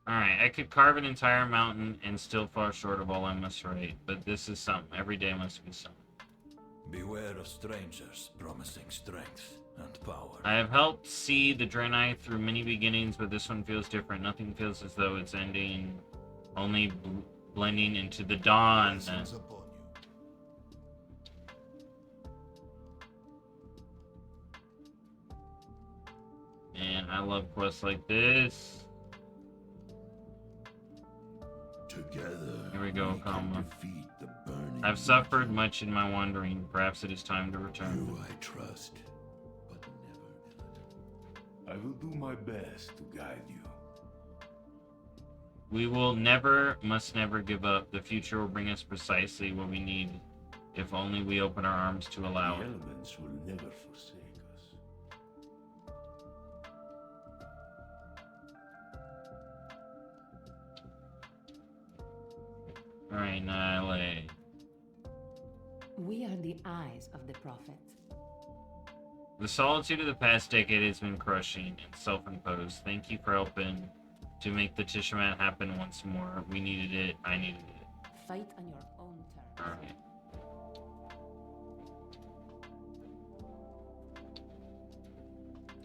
Alright, I could carve an entire mountain and still fall short of all I must write, but this is something. Every day must be something. Beware of strangers promising strength and power. I have helped see the Draenei through many beginnings, but this one feels different. Nothing feels as though it's ending, only blending into the dawn. Man, I love quests like this. Together, here we go, we comma. can defeat the burning I've suffered much in my wandering. Perhaps it is time to return. You I trust, but never. I will do my best to guide you. We will must never give up. The future will bring us precisely what we need, if only we open our arms to allow The it. elements will never forsake us. Alright, Nile. We are the eyes of the prophet. The solitude of the past decade has been crushing and self-imposed. Thank you for helping to make the Tishamat happen once more. We needed it. I needed it. Fight on your own terms. Alright.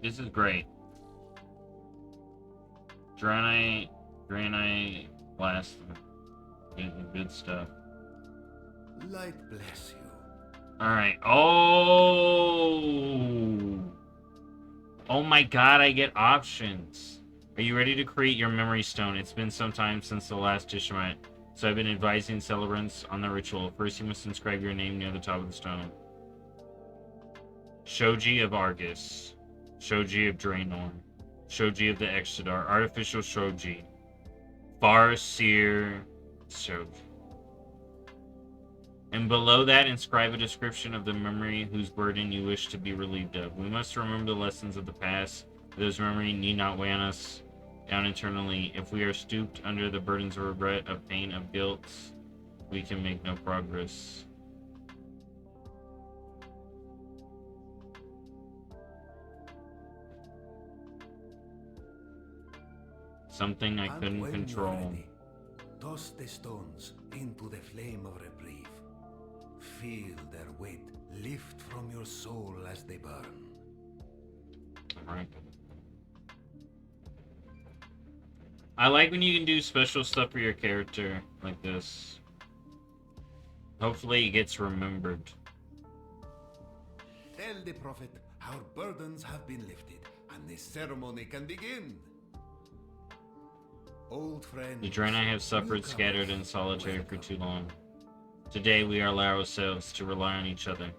This is great. Draenei blast. Good stuff. Light bless you. Alright. Oh! Oh my god, I get options. Are you ready to create your memory stone? It's been some time since the last Tishamat, so I've been advising celebrants on the ritual. First, you must inscribe your name near the top of the stone. Shoji of Argus. Shoji of Draenor. Shoji of the Exodar. Artificial Shoji. Farseer Shoji. And below that, inscribe a description of the memory whose burden you wish to be relieved of. We must remember the lessons of the past. Those memories need not weigh on us down internally. If we are stooped under the burdens of regret, of pain, of guilt, we can make no progress. Something I couldn't when control. you're ready, toss the stones into the flame of reprieve. Feel their weight lift from your soul as they burn. Alright. I like when you can do special stuff for your character like this. Hopefully it gets remembered. Tell the prophet our burdens have been lifted, and the ceremony can begin. Old friends. The Draenei have suffered scattered and solitary for too long. Today we allow ourselves to rely on each other.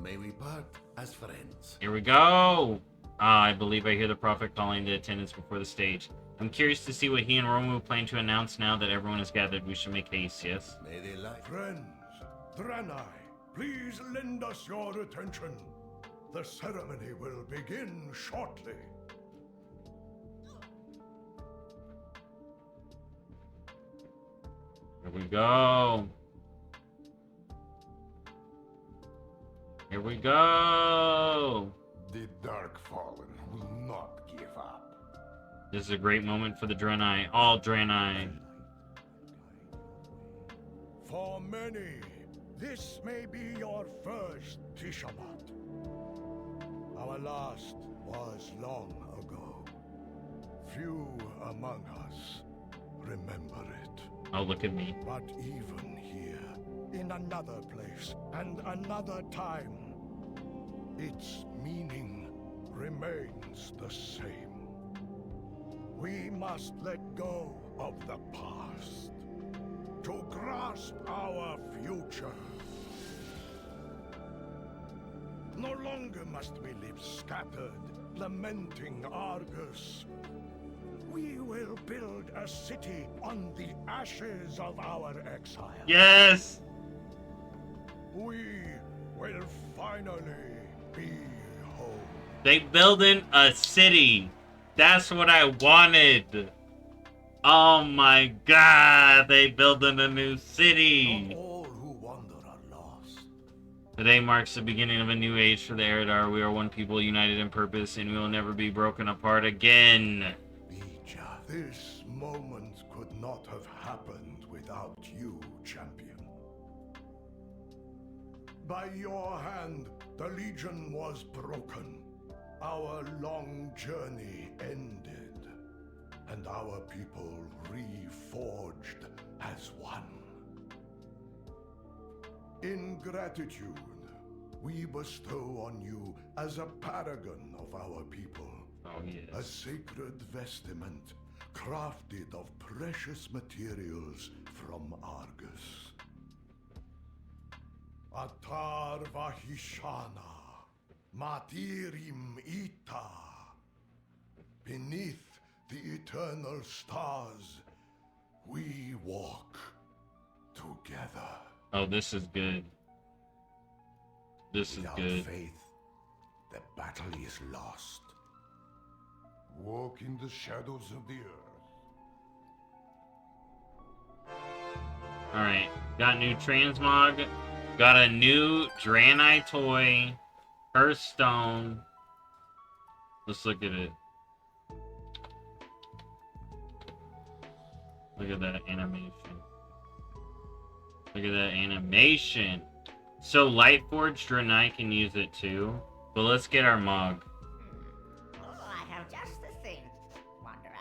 May we part as friends. Here we go! Ah, I believe I hear the prophet calling the attendants before the stage. I'm curious to see what he and Romu plan to announce now that everyone is gathered. We should make haste, yes? May they like. Friends, Draenei, please lend us your attention. The ceremony will begin shortly. Here we go. Here we go. The Dark Fallen will not give up. This is a great moment for the Draenei. All Draenei. For many, this may be your first Tishamat. Our last was long ago. Few among us remember it. Oh, look at me. But even here, in another place and another time, its meaning remains the same. We must let go of the past to grasp our future. No longer must we live scattered, lamenting Argus. We will build a city on the ashes of our exile. Yes! We will finally be home. They building a city. That's what I wanted. Oh my god, they building a new city. Not all who wander are lost. Today marks the beginning of a new age for the Eridar. We are one people united in purpose, and we will never be broken apart again. This moment could not have happened without you, champion. By your hand, the Legion was broken. Our long journey ended, and our people reforged as one. In gratitude, we bestow on you as a paragon of our people. Oh, yes. A sacred vestment crafted of precious materials from Argus. Atar Vahishana, Matirim Ita. Beneath the eternal stars, we walk together. Oh, this is good. This is good. Faith, the battle is lost. Walk in the shadows of the earth. Alright, got new transmog, got a new Draenei toy, Hearthstone. Let's look at it. Look at that animation. Look at that animation. So Lightforged Draenei can use it too, but let's get our mog. Oh, I have just the thing, Wanderer.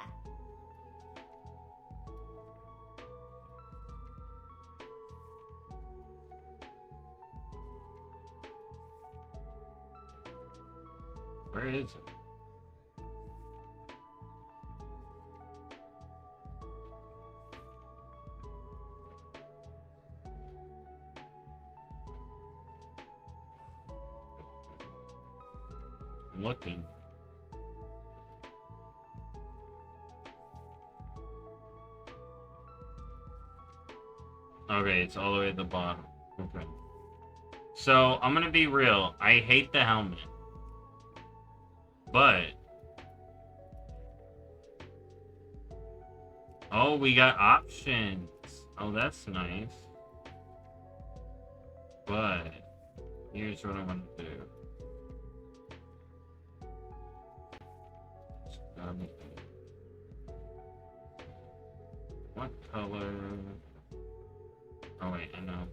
Where is it? I'm looking. Okay, it's all the way at the bottom. Okay. So, I'm gonna be real. I hate the helmet. But... oh, we got options. Oh, that's nice. But... here's what I'm gonna do. What color? Oh wait, I know.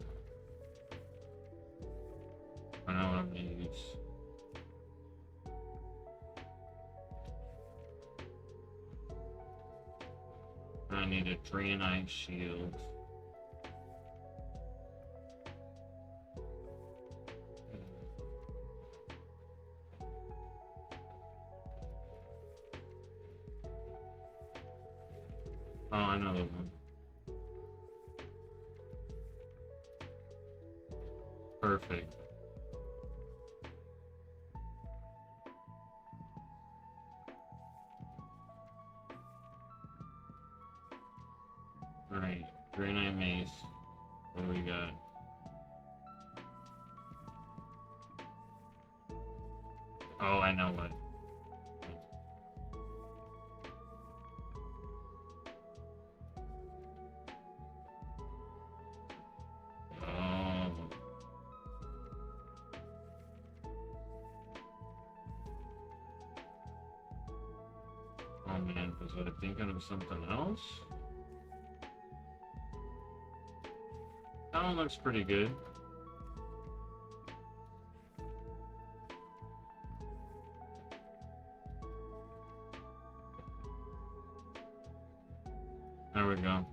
I know what I'm gonna use. I need a Draenei shield. Oh, another one. perfect. Alright, Draenei Mace. What do we got? Oh, I know what. Oh. Oh man, was I thinking of something else? That one looks pretty good. There we go.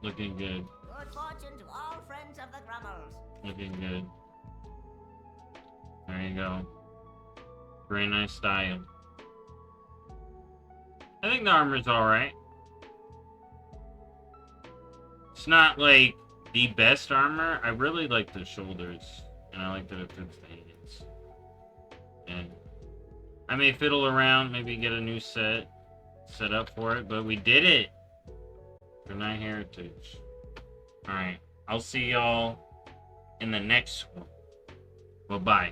Looking good. Good fortune to all friends of the Grummels. Looking good. There you go. Very nice style. I think the armor's alright. It's not like the best armor. I really like the shoulders. And I like that it fits the hands. And I may fiddle around, maybe get a new set up for it, but we did it! Draenei Heritage. Alright, I'll see y'all in the next one. Bye-bye.